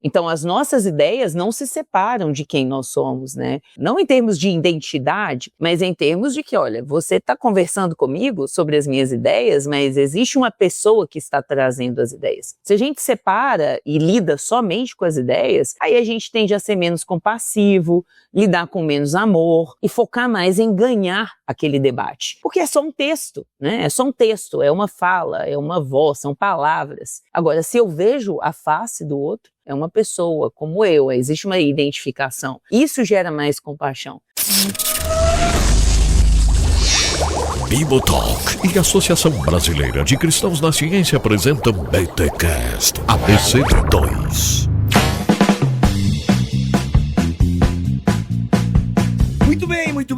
Então, as nossas ideias não se separam de quem nós somos, né? Não em termos de identidade, mas em termos de que, olha, você está conversando comigo sobre as minhas ideias, mas existe uma pessoa que está trazendo as ideias. Se a gente separa e lida somente com as ideias, aí a gente tende a ser menos compassivo, lidar com menos amor e focar mais em ganhar aquele debate. Porque é só um texto, né? É só um texto, é uma fala, é uma voz, são palavras. Agora, se eu vejo a face do outro, é uma pessoa como eu, existe uma identificação. Isso gera mais compaixão. Bibotalk e a Associação Brasileira de Cristãos na Ciência apresentam BTcast ABC2.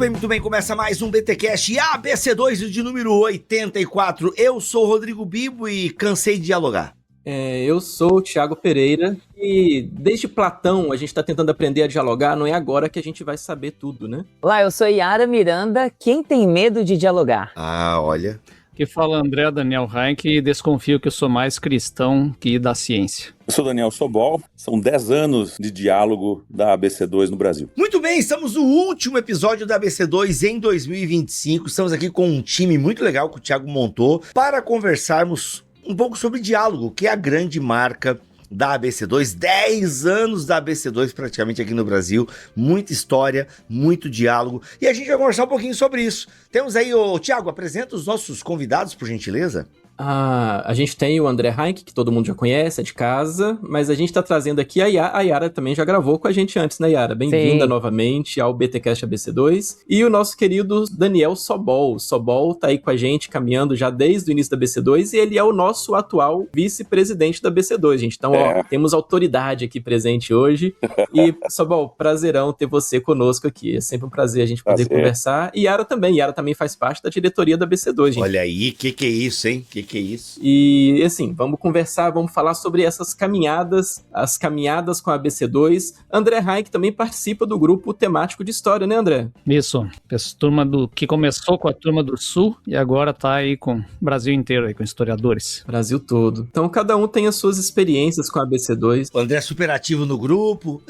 Muito bem. Começa mais um BTcast ABC2 de número 84. Eu sou o Rodrigo Bibo e cansei de dialogar. Eu sou o Thiago Pereira e desde Platão a gente está tentando aprender a dialogar, não é agora que a gente vai saber tudo, né? Olá, eu sou Yara Miranda, quem tem medo de dialogar? Olha... Que fala André Daniel Heinck e desconfio que eu sou mais cristão que da ciência. Eu sou Daniel Sobol, são 10 anos de diálogo da ABC2 no Brasil. Muito bem, estamos no último episódio da ABC2 em 2025, estamos aqui com um time muito legal que o Thiago montou para conversarmos um pouco sobre diálogo, que é a grande marca da ABC2, 10 anos da ABC2 praticamente aqui no Brasil, muita história, muito diálogo, e a gente vai conversar um pouquinho sobre isso. Temos aí, Thiago, apresenta os nossos convidados, por gentileza. A gente tem o André Heinck, que todo mundo já conhece, é de casa, mas a gente tá trazendo aqui a Yara também já gravou com a gente antes, né, Yara? Bem-vinda novamente ao BTcast ABC2. E o nosso querido Daniel Sobol. Sobol tá aí com a gente, caminhando já desde o início da ABC2, e ele é o nosso atual vice-presidente da ABC2, gente. Então, temos autoridade aqui presente hoje. E, Sobol, prazerão ter você conosco aqui. É sempre um prazer a gente poder conversar. E Yara também faz parte da diretoria da ABC2, gente. Olha aí, que é isso, hein? Que é isso? E assim, vamos conversar, vamos falar sobre essas caminhadas, as caminhadas com a ABC2. André Heinck também participa do grupo temático de história, né, André? Isso, essa turma que começou com a turma do Sul e agora tá aí com o Brasil inteiro, aí com historiadores. Brasil todo. Então cada um tem as suas experiências com a ABC2. O André é super ativo no grupo.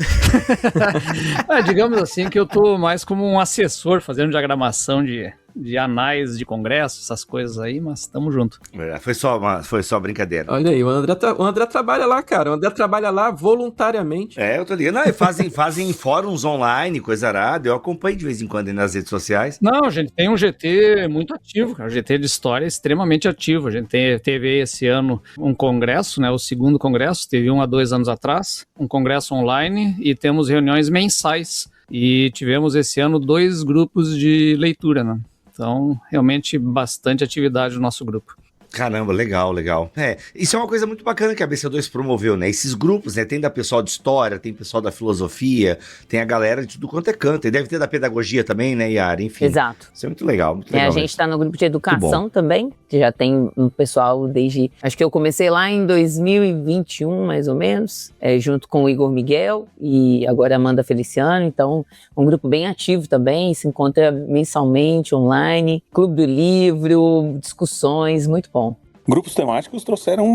Digamos assim que eu tô mais como um assessor, fazendo diagramação de anais de congresso, essas coisas aí, mas tamo junto. Foi só brincadeira. Olha aí, o André trabalha lá, cara. O André trabalha lá voluntariamente. Eu tô ligado. Não, e fazem fóruns online, coisa arada. Eu acompanho de vez em quando aí nas redes sociais. Não, a gente tem um GT muito ativo, cara. O GT de história é extremamente ativo. A gente teve esse ano um congresso, né? O segundo congresso, teve um há 2 anos atrás, um congresso online, e temos reuniões mensais. E tivemos esse ano 2 grupos de leitura, né? Então, realmente, bastante atividade no nosso grupo. Caramba, legal. Isso é uma coisa muito bacana que a ABC2 promoveu, né? Esses grupos, né? Tem da pessoal de história, tem pessoal da filosofia, tem a galera de tudo quanto é canto. E deve ter da pedagogia também, né, Yara? Enfim. Exato. Isso é muito legal, a gente está no grupo de educação também, que já tem um pessoal desde... Acho que eu comecei lá em 2021, mais ou menos, junto com o Igor Miguel e agora a Amanda Feliciano. Então, um grupo bem ativo também, se encontra mensalmente, online, clube do livro, discussões, muito bom. Grupos temáticos trouxeram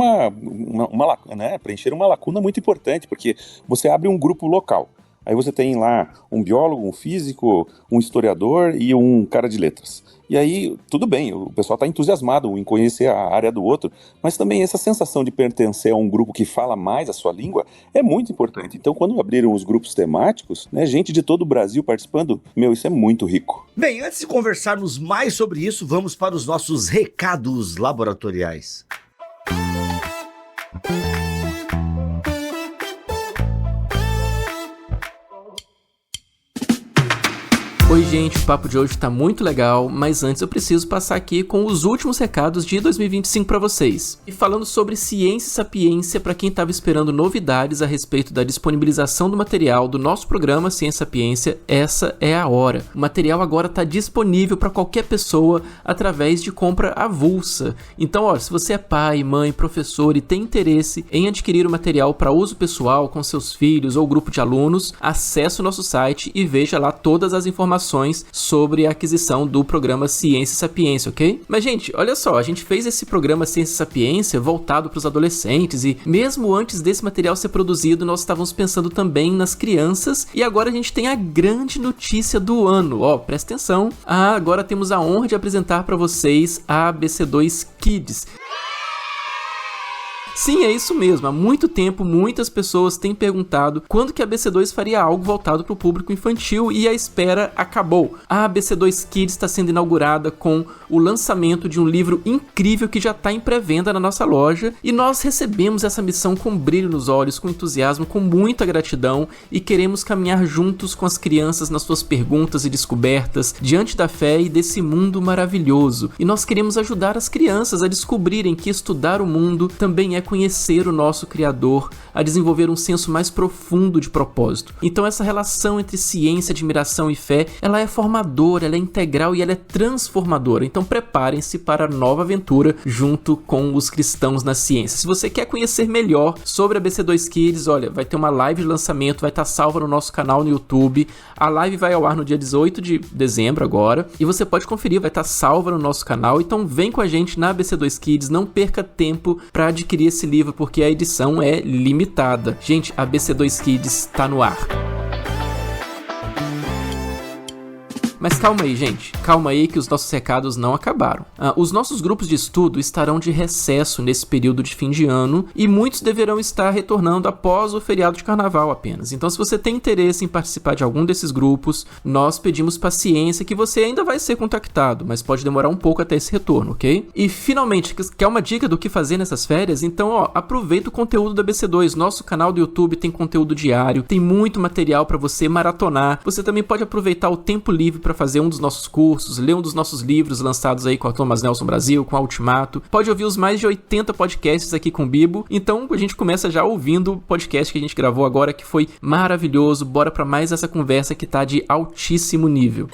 preencheram uma lacuna muito importante, porque você abre um grupo local. Aí você tem lá um biólogo, um físico, um historiador e um cara de letras. E aí, tudo bem, o pessoal está entusiasmado em conhecer a área do outro, mas também essa sensação de pertencer a um grupo que fala mais a sua língua é muito importante. Então, quando abriram os grupos temáticos, né, gente de todo o Brasil participando, isso é muito rico. Bem, antes de conversarmos mais sobre isso, vamos para os nossos recados laboratoriais. Oi, gente, o papo de hoje tá muito legal, mas antes eu preciso passar aqui com os últimos recados de 2025 para vocês. E falando sobre ciência e sapiência para quem tava esperando novidades a respeito da disponibilização do material do nosso programa Ciência e Sapiência, essa é a hora. O material agora tá disponível para qualquer pessoa através de compra avulsa. Então, se você é pai, mãe, professor e tem interesse em adquirir o material para uso pessoal com seus filhos ou grupo de alunos, acesse o nosso site e veja lá todas as informações sobre a aquisição do programa Ciência e Sapiência, ok? Mas, gente, olha só, a gente fez esse programa Ciência e Sapiência voltado para os adolescentes e mesmo antes desse material ser produzido, nós estávamos pensando também nas crianças e agora a gente tem a grande notícia do ano. Ó, presta atenção. Agora temos a honra de apresentar para vocês a ABC2 Kids. Sim, é isso mesmo. Há muito tempo, muitas pessoas têm perguntado quando que a ABC2 faria algo voltado para o público infantil e a espera acabou. A ABC2 Kids está sendo inaugurada com o lançamento de um livro incrível que já está em pré-venda na nossa loja e nós recebemos essa missão com brilho nos olhos, com entusiasmo, com muita gratidão e queremos caminhar juntos com as crianças nas suas perguntas e descobertas diante da fé e desse mundo maravilhoso. E nós queremos ajudar as crianças a descobrirem que estudar o mundo também é conhecer o nosso Criador, a desenvolver um senso mais profundo de propósito. Então essa relação entre ciência, admiração e fé, ela é formadora, ela é integral e ela é transformadora. Então preparem-se para a nova aventura junto com os cristãos na ciência. Se você quer conhecer melhor sobre a ABC2 Kids, olha, vai ter uma live de lançamento, vai estar salva no nosso canal no YouTube. A live vai ao ar no dia 18 de dezembro agora e você pode conferir, vai estar salva no nosso canal. Então vem com a gente na ABC2 Kids, não perca tempo para adquirir esse livro porque a edição é limitada. Gente, a ABC2 Kids está no ar. Mas calma aí, gente. Calma aí que os nossos recados não acabaram. Os nossos grupos de estudo estarão de recesso nesse período de fim de ano e muitos deverão estar retornando após o feriado de carnaval apenas. Então, se você tem interesse em participar de algum desses grupos, nós pedimos paciência que você ainda vai ser contactado, mas pode demorar um pouco até esse retorno, ok? E, finalmente, quer uma dica do que fazer nessas férias? Então, aproveita o conteúdo da ABC2. Nosso canal do YouTube tem conteúdo diário, tem muito material para você maratonar. Você também pode aproveitar o tempo livre para fazer um dos nossos cursos, ler um dos nossos livros lançados aí com a Thomas Nelson Brasil, com a Ultimato. Pode ouvir os mais de 80 podcasts aqui com o Bibo. Então a gente começa já ouvindo o podcast que a gente gravou agora, que foi maravilhoso. Bora para mais essa conversa que tá de altíssimo nível.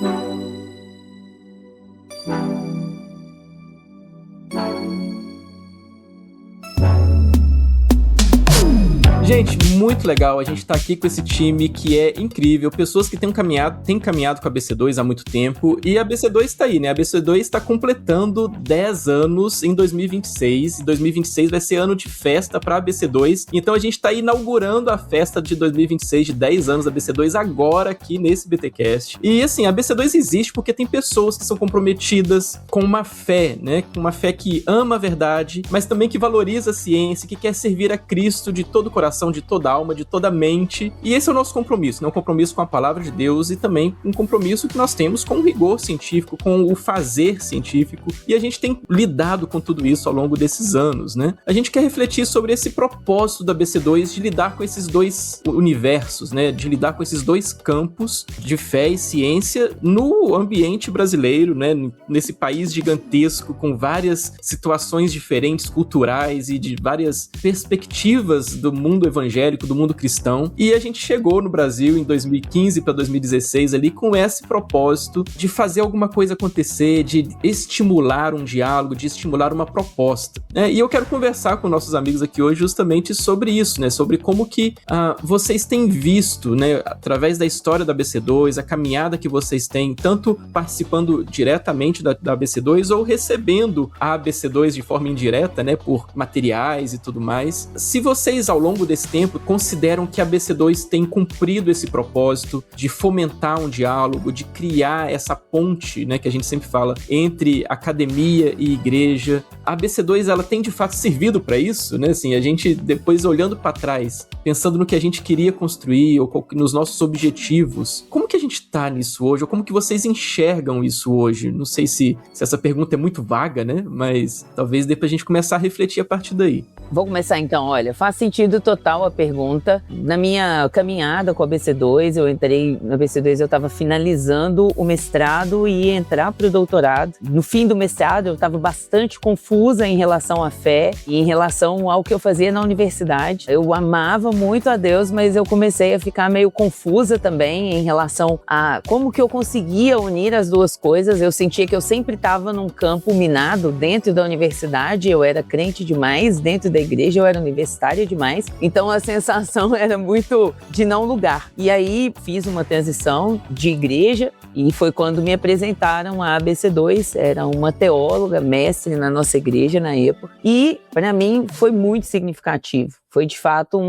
Gente, muito legal, a gente tá aqui com esse time que é incrível, pessoas que têm caminhado com a ABC2 há muito tempo, e a ABC2 tá aí, né? A ABC2 tá completando 10 anos em 2026, e 2026 vai ser ano de festa pra ABC2, então a gente tá inaugurando a festa de 2026 de 10 anos da ABC2 agora aqui nesse BTcast. E assim, a ABC2 existe porque tem pessoas que são comprometidas com uma fé, né? Com uma fé que ama a verdade, mas também que valoriza a ciência, que quer servir a Cristo de todo o coração, de toda a alma, de toda a mente. E esse é o nosso compromisso, né? Um compromisso com a palavra de Deus e também um compromisso que nós temos com o rigor científico, com o fazer científico. E a gente tem lidado com tudo isso ao longo desses anos, né? A gente quer refletir sobre esse propósito da ABC2 de lidar com esses dois universos, né? De lidar com esses dois campos de fé e ciência no ambiente brasileiro, né? Nesse país gigantesco, com várias situações diferentes, culturais e de várias perspectivas do mundo evangélico, do mundo cristão, e a gente chegou no Brasil em 2015 para 2016 ali com esse propósito de fazer alguma coisa acontecer, de estimular um diálogo, de estimular uma proposta, né? E eu quero conversar com nossos amigos aqui hoje justamente sobre isso, né? Sobre como que vocês têm visto, né? Através da história da ABC2, a caminhada que vocês têm, tanto participando diretamente da ABC2 ou recebendo a ABC2 de forma indireta, né? Por materiais e tudo mais. Se vocês ao longo desse tempo consideram que a ABC2 tem cumprido esse propósito de fomentar um diálogo, de criar essa ponte, né, que a gente sempre fala, entre academia e igreja. A ABC2, ela tem de fato servido para isso, né? Assim, a gente depois olhando para trás, pensando no que a gente queria construir ou nos nossos objetivos, como que a gente tá nisso hoje? Ou como que vocês enxergam isso hoje? Não sei se essa pergunta é muito vaga, né? Mas talvez dê pra gente começar a refletir a partir daí. Vou começar então, olha, faz sentido total a pergunta. Na minha caminhada com a ABC2, eu entrei na ABC2, eu estava finalizando o mestrado e ia entrar para o doutorado. No fim do mestrado, eu estava bastante confusa em relação à fé e em relação ao que eu fazia na universidade. Eu amava muito a Deus, mas eu comecei a ficar meio confusa também em relação a como que eu conseguia unir as duas coisas. Eu sentia que eu sempre estava num campo minado dentro da universidade, eu era crente demais dentro da igreja, eu era universitária demais, então a sensação era muito de não lugar. E aí fiz uma transição de igreja e foi quando me apresentaram a ABC2, era uma teóloga, mestre na nossa igreja na época, e para mim foi muito significativo. Foi de fato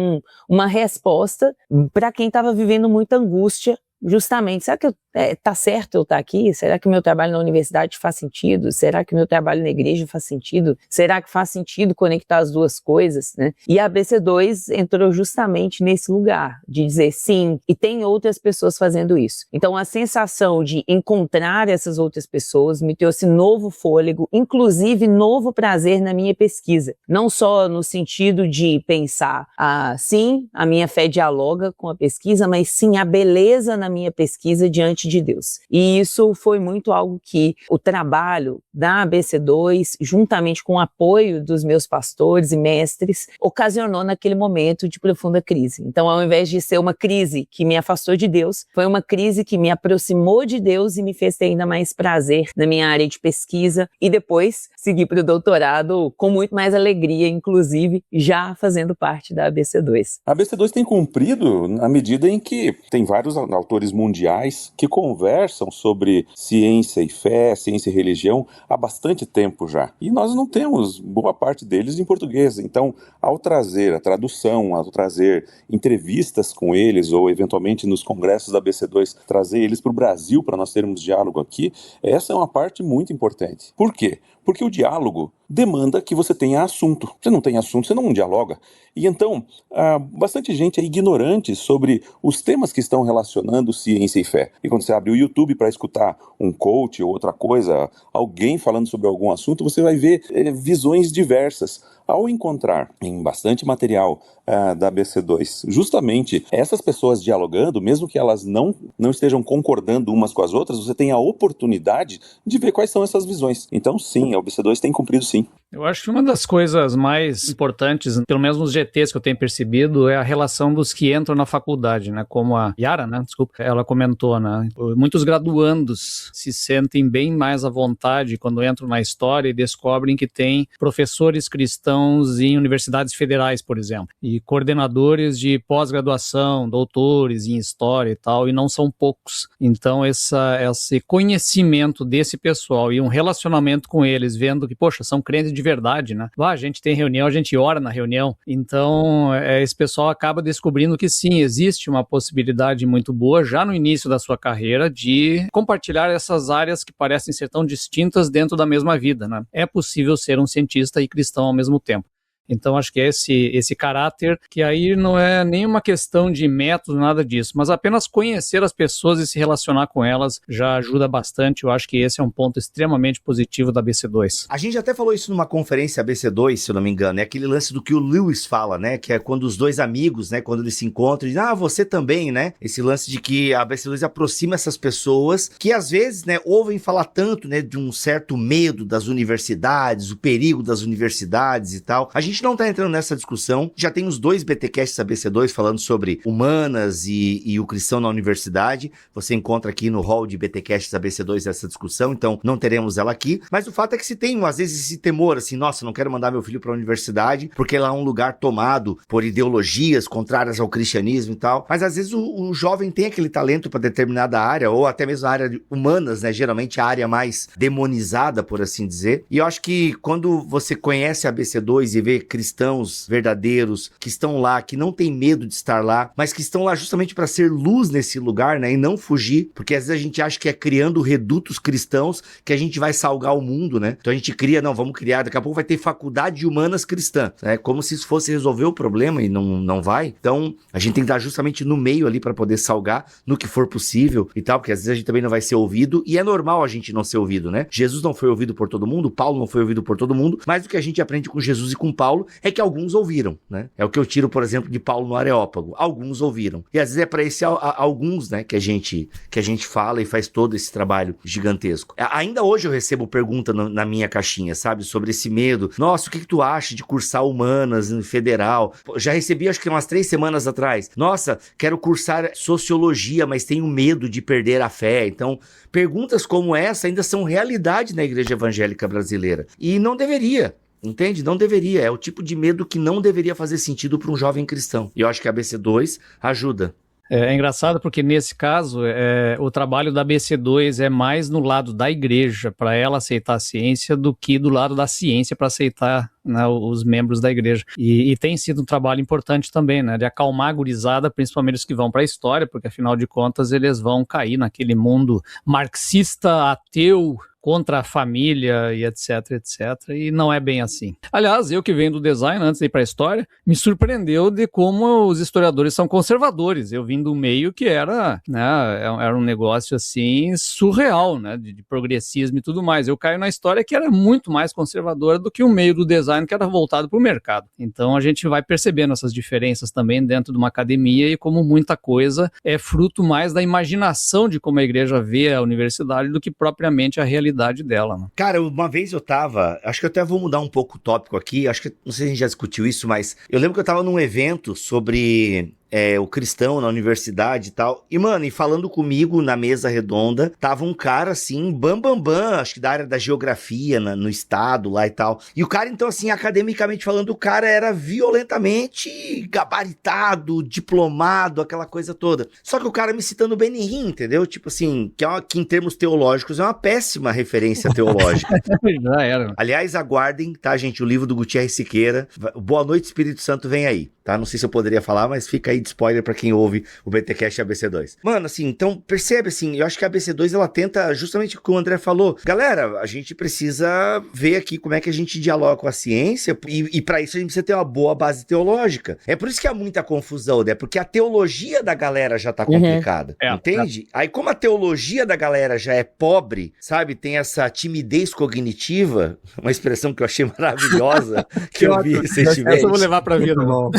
uma resposta para quem estava vivendo muita angústia. Justamente, será que tá certo eu estar aqui? Será que o meu trabalho na universidade faz sentido? Será que o meu trabalho na igreja faz sentido? Será que faz sentido conectar as duas coisas, né? E a ABC2 entrou justamente nesse lugar, de dizer sim, e tem outras pessoas fazendo isso. Então a sensação de encontrar essas outras pessoas me trouxe novo fôlego, inclusive novo prazer na minha pesquisa. Não só no sentido de pensar, sim, a minha fé dialoga com a pesquisa, mas sim a beleza na minha pesquisa diante de Deus. E isso foi muito algo que o trabalho da ABC2, juntamente com o apoio dos meus pastores e mestres, ocasionou naquele momento de profunda crise. Então, ao invés de ser uma crise que me afastou de Deus, foi uma crise que me aproximou de Deus e me fez ter ainda mais prazer na minha área de pesquisa e depois seguir para o doutorado com muito mais alegria, inclusive já fazendo parte da ABC2. A ABC2 tem cumprido na medida em que tem vários autores mundiais que conversam sobre ciência e fé, ciência e religião há bastante tempo já. E nós não temos boa parte deles em português. Então, ao trazer a tradução, ao trazer entrevistas com eles, ou eventualmente nos congressos da ABC2, trazer eles para o Brasil para nós termos diálogo aqui, essa é uma parte muito importante. Por quê? Porque o diálogo demanda que você tenha assunto. Você não tem assunto, você não dialoga. E então, bastante gente é ignorante sobre os temas que estão relacionando ciência e fé. E quando você abre o YouTube para escutar um coach ou outra coisa, alguém falando sobre algum assunto, você vai ver visões diversas. Ao encontrar em bastante material da ABC2, justamente essas pessoas dialogando, mesmo que elas não estejam concordando umas com as outras, você tem a oportunidade de ver quais são essas visões. Então, sim, a ABC2 tem cumprido sim. Eu acho que uma das coisas mais importantes, pelo menos nos GTs que eu tenho percebido, é a relação dos que entram na faculdade, né? Como a Yara, né? Desculpa, ela comentou, né? Muitos graduandos se sentem bem mais à vontade quando entram na história e descobrem que tem professores cristãos em universidades federais, por exemplo, e coordenadores de pós-graduação, doutores em história e tal, e não são poucos. Então, esse conhecimento desse pessoal e um relacionamento com eles, vendo que, poxa, são crentes de verdade, né? A gente tem reunião, a gente ora na reunião. Então, esse pessoal acaba descobrindo que sim, existe uma possibilidade muito boa já no início da sua carreira de compartilhar essas áreas que parecem ser tão distintas dentro da mesma vida, né? É possível ser um cientista e cristão ao mesmo tempo. Então, acho que é esse caráter, que aí não é nenhuma questão de método, nada disso, mas apenas conhecer as pessoas e se relacionar com elas já ajuda bastante. Eu acho que esse é um ponto extremamente positivo da ABC2. A gente até falou isso numa conferência ABC2, se eu não me engano, é aquele lance do que o Lewis fala, né, que é quando os dois amigos, né, quando eles se encontram, dizem, você também, né, esse lance de que a ABC2 aproxima essas pessoas que às vezes, né, ouvem falar tanto, né, de um certo medo das universidades, o perigo das universidades e tal. A gente não tá entrando nessa discussão, já tem os 2 BTcasts ABC2 falando sobre humanas e o cristão na universidade, você encontra aqui no hall de BTcasts ABC2 essa discussão, então não teremos ela aqui, mas o fato é que se tem, às vezes, esse temor, assim, nossa, não quero mandar meu filho para a universidade, porque lá é um lugar tomado por ideologias contrárias ao cristianismo e tal, mas às vezes o jovem tem aquele talento para determinada área, ou até mesmo a área de humanas, né, geralmente a área mais demonizada, por assim dizer, e eu acho que quando você conhece a ABC2 e vê cristãos verdadeiros que estão lá, que não tem medo de estar lá, mas que estão lá justamente para ser luz nesse lugar, né, e não fugir, porque às vezes a gente acha que é criando redutos cristãos que a gente vai salgar o mundo, né? Então a gente cria, vamos criar, daqui a pouco vai ter faculdade de humanas cristã, né? Como se isso fosse resolver o problema e não vai. Então a gente tem que estar justamente no meio ali para poder salgar no que for possível e tal, porque às vezes a gente também não vai ser ouvido e é normal a gente não ser ouvido, né? Jesus não foi ouvido por todo mundo, Paulo não foi ouvido por todo mundo, mas o que a gente aprende com Jesus e com Paulo é que alguns ouviram, né? É o que eu tiro, por exemplo, de Paulo no Areópago. Alguns ouviram. E às vezes é para esse alguns, né, que a gente fala e faz todo esse trabalho gigantesco. Ainda hoje eu recebo pergunta na minha caixinha, sabe? Sobre esse medo. Nossa, o que tu acha de cursar humanas em federal? Já recebi, acho que umas 3 semanas atrás. Nossa, quero cursar sociologia, mas tenho medo de perder a fé. Então, perguntas como essa ainda são realidade na igreja evangélica brasileira. E não deveria. Entende? Não deveria. É o tipo de medo que não deveria fazer sentido para um jovem cristão. E eu acho que a ABC2 ajuda. É engraçado porque, nesse caso, o trabalho da ABC2 é mais no lado da igreja, para ela aceitar a ciência, do que do lado da ciência para aceitar, né, os membros da igreja. E tem sido um trabalho importante também, né, de acalmar a gurizada, principalmente os que vão para a história, porque, afinal de contas, eles vão cair naquele mundo marxista, ateu, contra a família e etc, e não é bem assim. Aliás, eu que venho do design, antes de ir para a história, me surpreendeu de como os historiadores são conservadores. Eu vim do meio que era, né, era um negócio assim surreal, né, de progressismo e tudo mais. Eu caio na história que era muito mais conservadora do que o meio do design, que era voltado para o mercado. Então a gente vai percebendo essas diferenças também dentro de uma academia e como muita coisa é fruto mais da imaginação de como a igreja vê a universidade do que propriamente a realidade dela, né? Cara, uma vez eu tava, acho que eu até vou mudar um pouco o tópico aqui, acho que, não sei se a gente já discutiu isso, mas eu lembro que eu tava num evento sobre o cristão na universidade e tal, e mano, e falando comigo na mesa redonda, tava um cara assim, acho que da área da geografia, no estado lá e tal, e o cara então assim, academicamente falando, o cara era violentamente gabaritado, diplomado, aquela coisa toda, só que o cara me citando Benihim, entendeu? Tipo assim, que em termos teológicos é uma péssima referência teológica. Já era. Aliás, aguardem, tá gente, o livro do Gutierrez Siqueira, Boa Noite Espírito Santo vem aí, tá? Não sei se eu poderia falar, mas fica aí de spoiler pra quem ouve o BTcast ABC2. Mano, assim, então, percebe assim, eu acho que a ABC2, ela tenta, justamente o que o André falou, galera, a gente precisa ver aqui como é que a gente dialoga com a ciência, e pra isso a gente precisa ter uma boa base teológica. É por isso que há muita confusão, né? Porque a teologia da galera já tá complicada, entende? Aí, como a teologia da galera já é pobre, sabe? Tem essa timidez cognitiva, uma expressão que eu achei maravilhosa, que eu vi recentemente. Essa eu vou levar pra vida, não.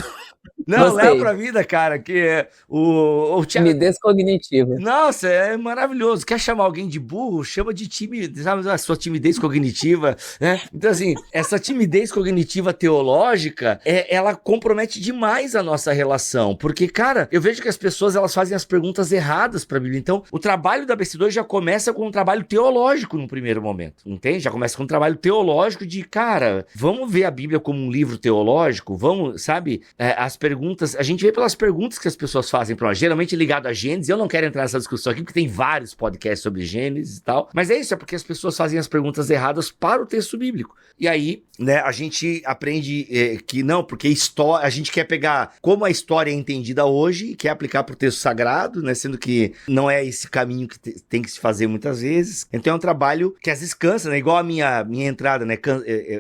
Não, Gostei. leva pra vida, cara, que o Thiago... Timidez cognitiva. Nossa, é maravilhoso. Quer chamar alguém de burro? Chama de timidez, sabe? A sua timidez cognitiva, né? Então, assim, essa timidez cognitiva teológica, ela compromete demais a nossa relação. Porque, cara, eu vejo que as pessoas, elas fazem as perguntas erradas pra Bíblia. Então, o trabalho da ABC2 já começa com um trabalho teológico no primeiro momento, entende? Já começa com um trabalho teológico de, cara, vamos ver a Bíblia como um livro teológico? Vamos, sabe? As perguntas, a gente vê pelas perguntas que as pessoas fazem para nós, geralmente ligado a Gênesis. Eu não quero entrar nessa discussão aqui, porque tem vários podcasts sobre Gênesis e tal, mas é isso, é porque as pessoas fazem as perguntas erradas para o texto bíblico. E aí, né, a gente aprende que não, porque a gente quer pegar como a história é entendida hoje e quer aplicar para o texto sagrado, né, sendo que não é esse caminho que tem que se fazer muitas vezes. Então é um trabalho que às vezes cansa, né, igual a minha entrada, né,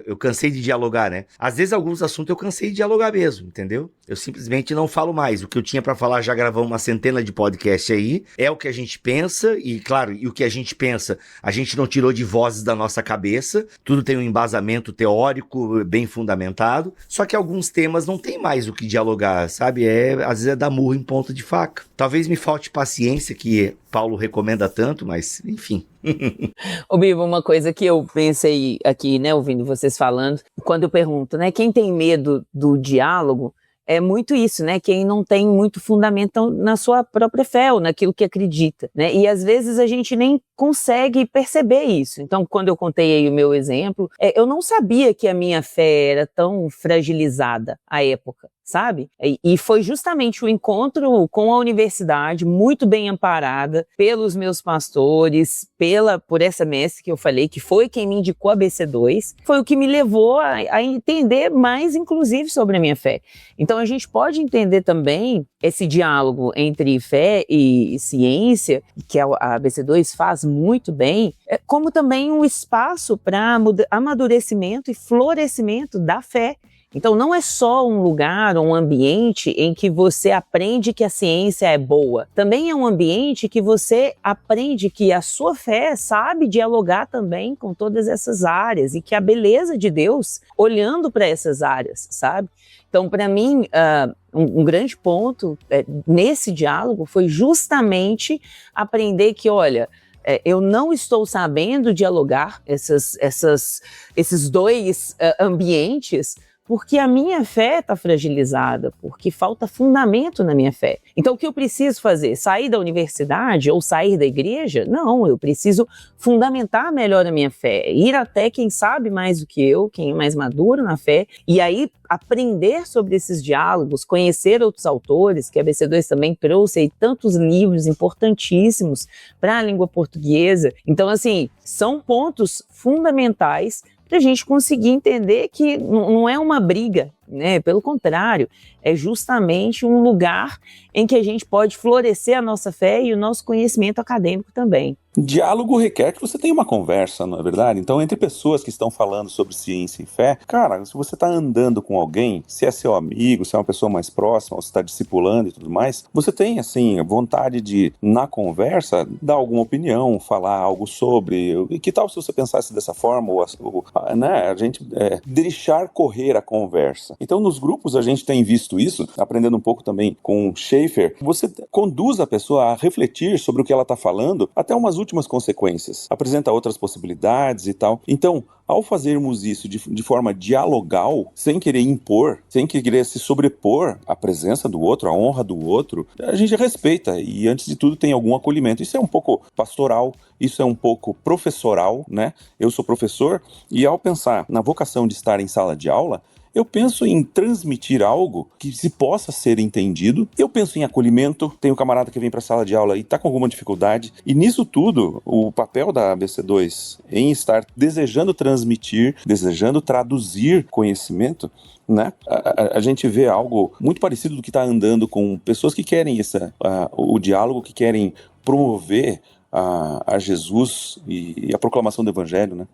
eu cansei de dialogar, né. Às vezes alguns assuntos eu cansei de dialogar mesmo, entendeu? Eu simplesmente não falo mais. O que eu tinha pra falar, já gravamos uma centena de podcast aí. É o que a gente pensa, e claro, e o que a gente pensa, a gente não tirou de vozes da nossa cabeça. Tudo tem um embasamento teórico bem fundamentado. Só que alguns temas não tem mais o que dialogar, sabe? Às vezes é dar murro em ponta de faca. Talvez me falte paciência, que Paulo recomenda tanto, mas enfim. Ô Bibo, uma coisa que eu pensei aqui, né, ouvindo vocês falando, quando eu pergunto, né, quem tem medo do diálogo, é muito isso, né? Quem não tem muito fundamento na sua própria fé ou naquilo que acredita, né? E às vezes a gente nem consegue perceber isso. Então, quando eu contei aí o meu exemplo, eu não sabia que a minha fé era tão fragilizada à época, sabe? E foi justamente o encontro com a universidade, muito bem amparada pelos meus pastores, por essa mestre que eu falei, que foi quem me indicou a ABC2, foi o que me levou a entender mais, inclusive, sobre a minha fé. Então, a gente pode entender também esse diálogo entre fé e ciência, que a ABC2 faz muito bem, como também um espaço para amadurecimento e florescimento da fé. Então não é só um lugar ou um ambiente em que você aprende que a ciência é boa. Também é um ambiente que você aprende que a sua fé sabe dialogar também com todas essas áreas e que a beleza de Deus olhando para essas áreas, sabe? Então, para mim, um grande ponto nesse diálogo foi justamente aprender que, olha, eu não estou sabendo dialogar esses dois ambientes, porque a minha fé está fragilizada, porque falta fundamento na minha fé. Então o que eu preciso fazer? Sair da universidade ou sair da igreja? Não, eu preciso fundamentar melhor a minha fé, ir até quem sabe mais do que eu, quem é mais maduro na fé, e aí aprender sobre esses diálogos, conhecer outros autores, que a BC2 também trouxe aí tantos livros importantíssimos para a língua portuguesa. Então, assim, são pontos fundamentais para a gente conseguir entender que não é uma briga, né? Pelo contrário, é justamente um lugar em que a gente pode florescer a nossa fé e o nosso conhecimento acadêmico também. Diálogo requer que você tenha uma conversa, não é verdade? Então, entre pessoas que estão falando sobre ciência e fé, cara, se você está andando com alguém, se é seu amigo, se é uma pessoa mais próxima, ou se está discipulando e tudo mais, você tem, assim, vontade de, na conversa, dar alguma opinião, falar algo sobre. E que tal se você pensasse dessa forma, ou né, a gente deixar correr a conversa. Então, nos grupos, a gente tem visto isso, aprendendo um pouco também com Schaeffer, você conduz a pessoa a refletir sobre o que ela está falando, até umas últimas consequências, apresenta outras possibilidades e tal. Então, ao fazermos isso de forma dialogal, sem querer impor, sem querer se sobrepor à presença do outro, à honra do outro, a gente respeita e, antes de tudo, tem algum acolhimento. Isso é um pouco pastoral, isso é um pouco professoral, né? Eu sou professor e, ao pensar na vocação de estar em sala de aula, eu penso em transmitir algo que se possa ser entendido. Eu penso em acolhimento. Tem um camarada que vem para a sala de aula e está com alguma dificuldade. E nisso tudo, o papel da ABC2 em estar desejando transmitir, desejando traduzir conhecimento, né? A gente vê algo muito parecido do que está andando com pessoas que querem o diálogo, que querem promover a Jesus e a proclamação do Evangelho, né?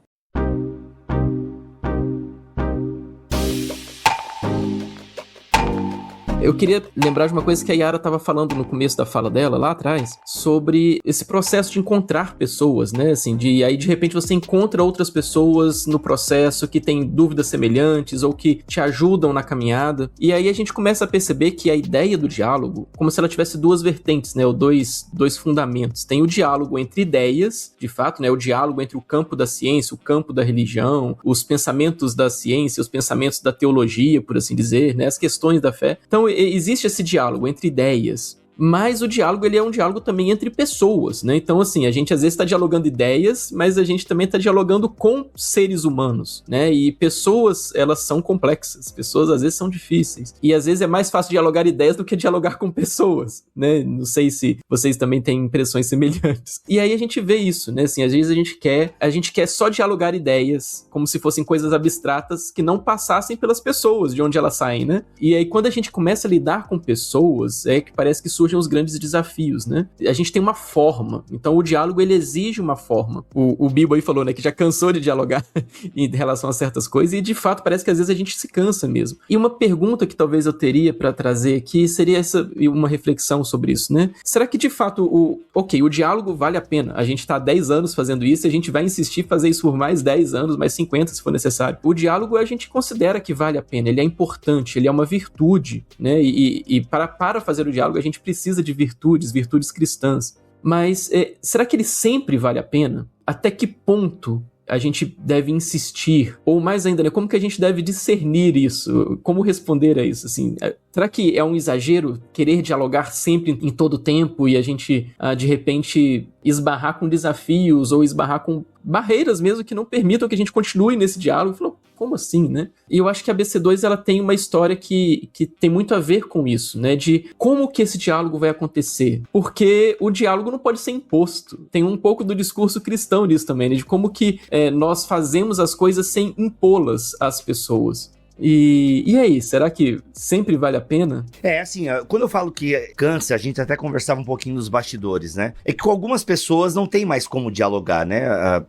Eu queria lembrar de uma coisa que a Yara estava falando no começo da fala dela, lá atrás, sobre esse processo de encontrar pessoas, né, assim, aí de repente você encontra outras pessoas no processo que têm dúvidas semelhantes ou que te ajudam na caminhada, e aí a gente começa a perceber que a ideia do diálogo, como se ela tivesse duas vertentes, né, ou dois fundamentos. Tem o diálogo entre ideias, de fato, né, o diálogo entre o campo da ciência, o campo da religião, os pensamentos da ciência, os pensamentos da teologia, por assim dizer, né, as questões da fé. Então, existe esse diálogo entre ideias, mas o diálogo, ele é um diálogo também entre pessoas, né? Então, assim, a gente às vezes está dialogando ideias, mas a gente também está dialogando com seres humanos, né? E pessoas, elas são complexas, pessoas às vezes são difíceis, e às vezes é mais fácil dialogar ideias do que dialogar com pessoas, né? Não sei se vocês também têm impressões semelhantes. E aí a gente vê isso, né? Assim, às vezes a gente quer só dialogar ideias, como se fossem coisas abstratas que não passassem pelas pessoas, de onde elas saem, né? E aí quando a gente começa a lidar com pessoas, é que parece que surgem os grandes desafios, né? A gente tem uma forma, então o diálogo, ele exige uma forma. O Bibo aí falou, né, que já cansou de dialogar em relação a certas coisas, e de fato parece que às vezes a gente se cansa mesmo. E uma pergunta que talvez eu teria para trazer aqui seria uma reflexão sobre isso, né? Será que de fato o diálogo vale a pena? A gente tá há 10 anos fazendo isso e a gente vai insistir em fazer isso por mais 10 anos, mais 50 se for necessário. O diálogo a gente considera que vale a pena, ele é importante, ele é uma virtude, né? E para fazer o diálogo a gente precisa de virtudes cristãs. Mas será que ele sempre vale a pena? Até que ponto a gente deve insistir? Ou mais ainda, né, como que a gente deve discernir isso? Como responder a isso? Assim, será que é um exagero querer dialogar sempre em todo tempo e a gente, de repente, esbarrar com desafios ou esbarrar com barreiras mesmo que não permitam que a gente continue nesse diálogo? Falou, como assim, né? E eu acho que a BC2 ela tem uma história que tem muito a ver com isso, né? De como que esse diálogo vai acontecer. Porque o diálogo não pode ser imposto. Tem um pouco do discurso cristão nisso também, né? De como que nós fazemos as coisas sem impô-las às pessoas. E aí, será que sempre vale a pena? Assim, quando eu falo que cansa, a gente até conversava um pouquinho nos bastidores, né? É que com algumas pessoas não tem mais como dialogar, né?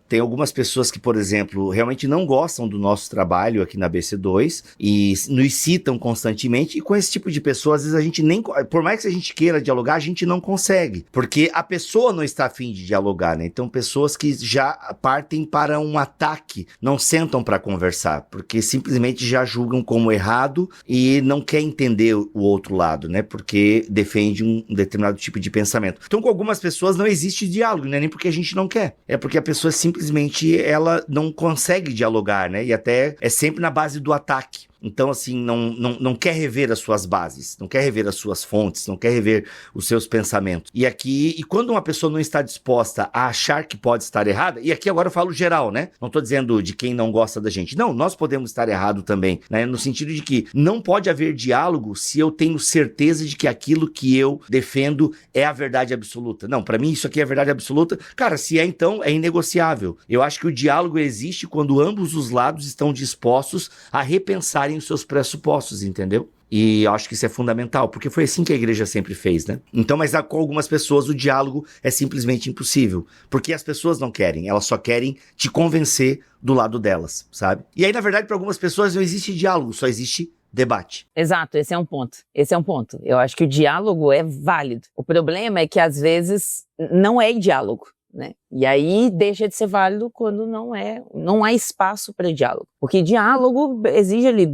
Tem algumas pessoas que, por exemplo, realmente não gostam do nosso trabalho aqui na BC2 e nos citam constantemente, e com esse tipo de pessoa, às vezes a gente nem, por mais que a gente queira dialogar, a gente não consegue, porque a pessoa não está afim de dialogar, né? Então, pessoas que já partem para um ataque, não sentam para conversar, porque simplesmente já julgam como errado e não quer entender o outro lado, né? Porque defende um determinado tipo de pensamento. Então, com algumas pessoas não existe diálogo, né? Nem porque a gente não quer. É porque a pessoa simplesmente ela não consegue dialogar, né? E até é sempre na base do ataque. Então, assim, não quer rever as suas bases, não quer rever as suas fontes, não quer rever os seus pensamentos. E quando uma pessoa não está disposta a achar que pode estar errada, e aqui agora eu falo geral, né? Não tô dizendo de quem não gosta da gente. Não, nós podemos estar errado também, né? No sentido de que não pode haver diálogo se eu tenho certeza de que aquilo que eu defendo é a verdade absoluta. Não, pra mim isso aqui é a verdade absoluta. Cara, se é então, é inegociável. Eu acho que o diálogo existe quando ambos os lados estão dispostos a repensarem os seus pressupostos, entendeu? E eu acho que isso é fundamental, porque foi assim que a igreja sempre fez, né? Então, mas com algumas pessoas o diálogo é simplesmente impossível, porque as pessoas não querem, elas só querem te convencer do lado delas, sabe? E aí, na verdade, para algumas pessoas não existe diálogo, só existe debate. Exato, esse é um ponto. Eu acho que o diálogo é válido. O problema é que, às vezes, não é diálogo, né? E aí deixa de ser válido quando não há espaço para diálogo. Porque diálogo exige ali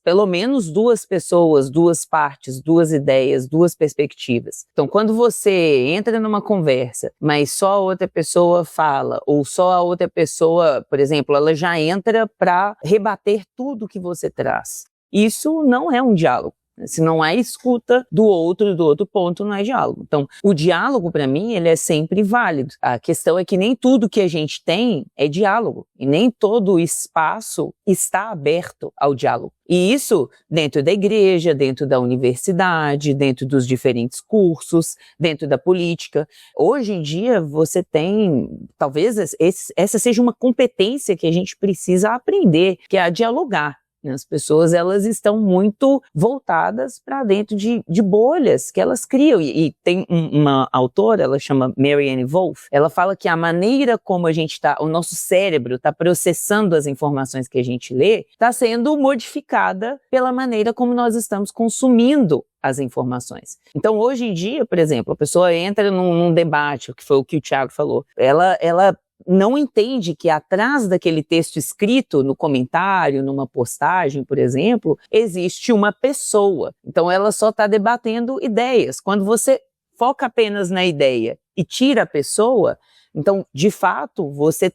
pelo menos duas pessoas, duas partes, duas ideias, duas perspectivas. Então, quando você entra numa conversa, mas só a outra pessoa fala, ou só a outra pessoa, por exemplo, ela já entra para rebater tudo que você traz. Isso não é um diálogo. Se não há escuta do outro ponto, não é diálogo. Então, o diálogo, para mim, ele é sempre válido. A questão é que nem tudo que a gente tem é diálogo. E nem todo o espaço está aberto ao diálogo. E isso dentro da igreja, dentro da universidade, dentro dos diferentes cursos, dentro da política. Hoje em dia, você tem, talvez essa seja uma competência que a gente precisa aprender, que é a dialogar. As pessoas, elas estão muito voltadas para dentro de bolhas que elas criam. E tem uma autora, ela chama Marianne Wolf, ela fala que a maneira como o nosso cérebro está processando as informações que a gente lê, está sendo modificada pela maneira como nós estamos consumindo as informações. Então, hoje em dia, por exemplo, a pessoa entra num debate, que foi o que o Thiago falou, ela não entende que atrás daquele texto escrito no comentário, numa postagem, por exemplo, existe uma pessoa. Então, ela só está debatendo ideias. Quando você foca apenas na ideia e tira a pessoa, então, de fato, você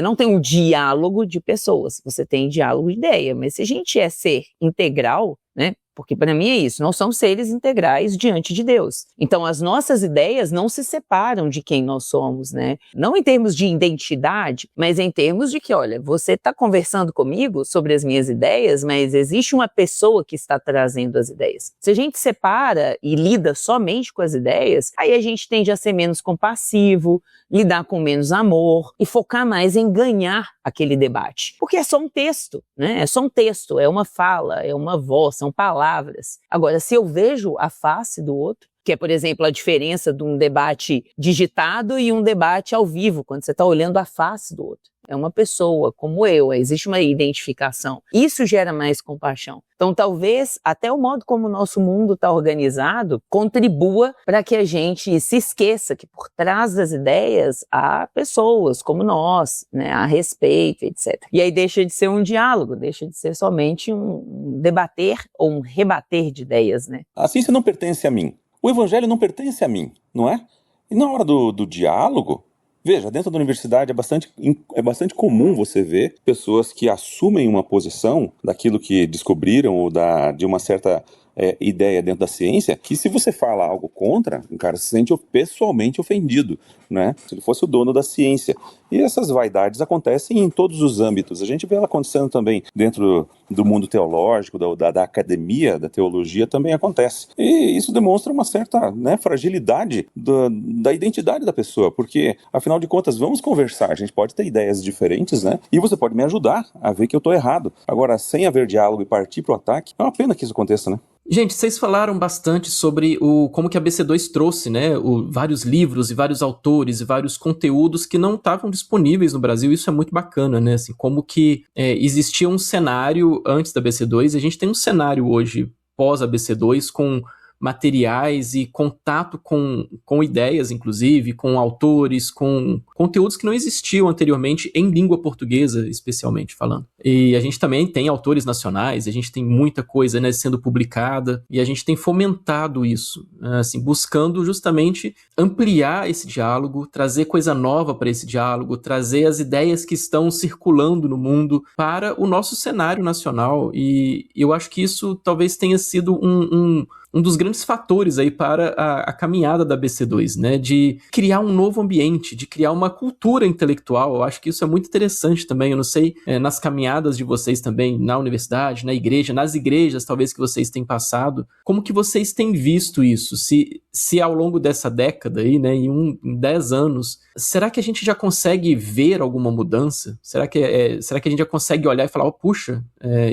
não tem um diálogo de pessoas, você tem diálogo de ideia. Mas se a gente é ser integral, né? Porque para mim é isso, nós somos seres integrais diante de Deus. Então as nossas ideias não se separam de quem nós somos, né? Não em termos de identidade, mas em termos de que, olha, você está conversando comigo sobre as minhas ideias, mas existe uma pessoa que está trazendo as ideias. Se a gente separa e lida somente com as ideias, aí a gente tende a ser menos compassivo, lidar com menos amor e focar mais em ganhar aquele debate. Porque é só um texto, né? É só um texto, é uma fala, é uma voz, são palavras. Agora, se eu vejo a face do outro, que é, por exemplo, a diferença de um debate digitado e um debate ao vivo, quando você está olhando a face do outro. É uma pessoa como eu, existe uma identificação. Isso gera mais compaixão. Então, talvez até o modo como o nosso mundo está organizado contribua para que a gente se esqueça que por trás das ideias há pessoas como nós, né, a respeito, etc. E aí deixa de ser um diálogo, deixa de ser somente um debater ou um rebater de ideias, né? A ciência não pertence a mim. O evangelho não pertence a mim, não é? E na hora do diálogo, veja, dentro da universidade é bastante comum você ver pessoas que assumem uma posição daquilo que descobriram ou de uma certa ideia dentro da ciência, que se você fala algo contra, o cara se sente pessoalmente ofendido, né? Se ele fosse o dono da ciência. E essas vaidades acontecem em todos os âmbitos. A gente vê ela acontecendo também dentro do mundo teológico, da academia, da teologia, também acontece. E isso demonstra uma certa, né, fragilidade da identidade da pessoa, porque, afinal de contas, vamos conversar, a gente pode ter ideias diferentes, né? E você pode me ajudar a ver que eu estou errado. Agora, sem haver diálogo e partir para o ataque, é uma pena que isso aconteça, né? Gente, vocês falaram bastante sobre como que a BC2 trouxe, né, vários livros e vários autores e vários conteúdos que não estavam disponíveis no Brasil. Isso é muito bacana, né, assim, como que existia um cenário antes da BC2 e a gente tem um cenário hoje pós a BC2 com materiais e contato com ideias, inclusive, com autores, com conteúdos que não existiam anteriormente em língua portuguesa, especialmente falando. E a gente também tem autores nacionais, a gente tem muita coisa, né, sendo publicada, e a gente tem fomentado isso, assim, buscando justamente ampliar esse diálogo, trazer coisa nova para esse diálogo, trazer as ideias que estão circulando no mundo para o nosso cenário nacional. E eu acho que isso talvez tenha sido um dos grandes fatores aí para a caminhada da BC2, né, de criar um novo ambiente, de criar uma cultura intelectual. Eu acho que isso é muito interessante também. Eu não sei, nas caminhadas de vocês também, na universidade, na igreja, nas igrejas talvez que vocês têm passado, como que vocês têm visto isso? Se ao longo dessa década aí, né, em 10 anos, será que a gente já consegue ver alguma mudança? Será que a gente já consegue olhar e falar, puxa,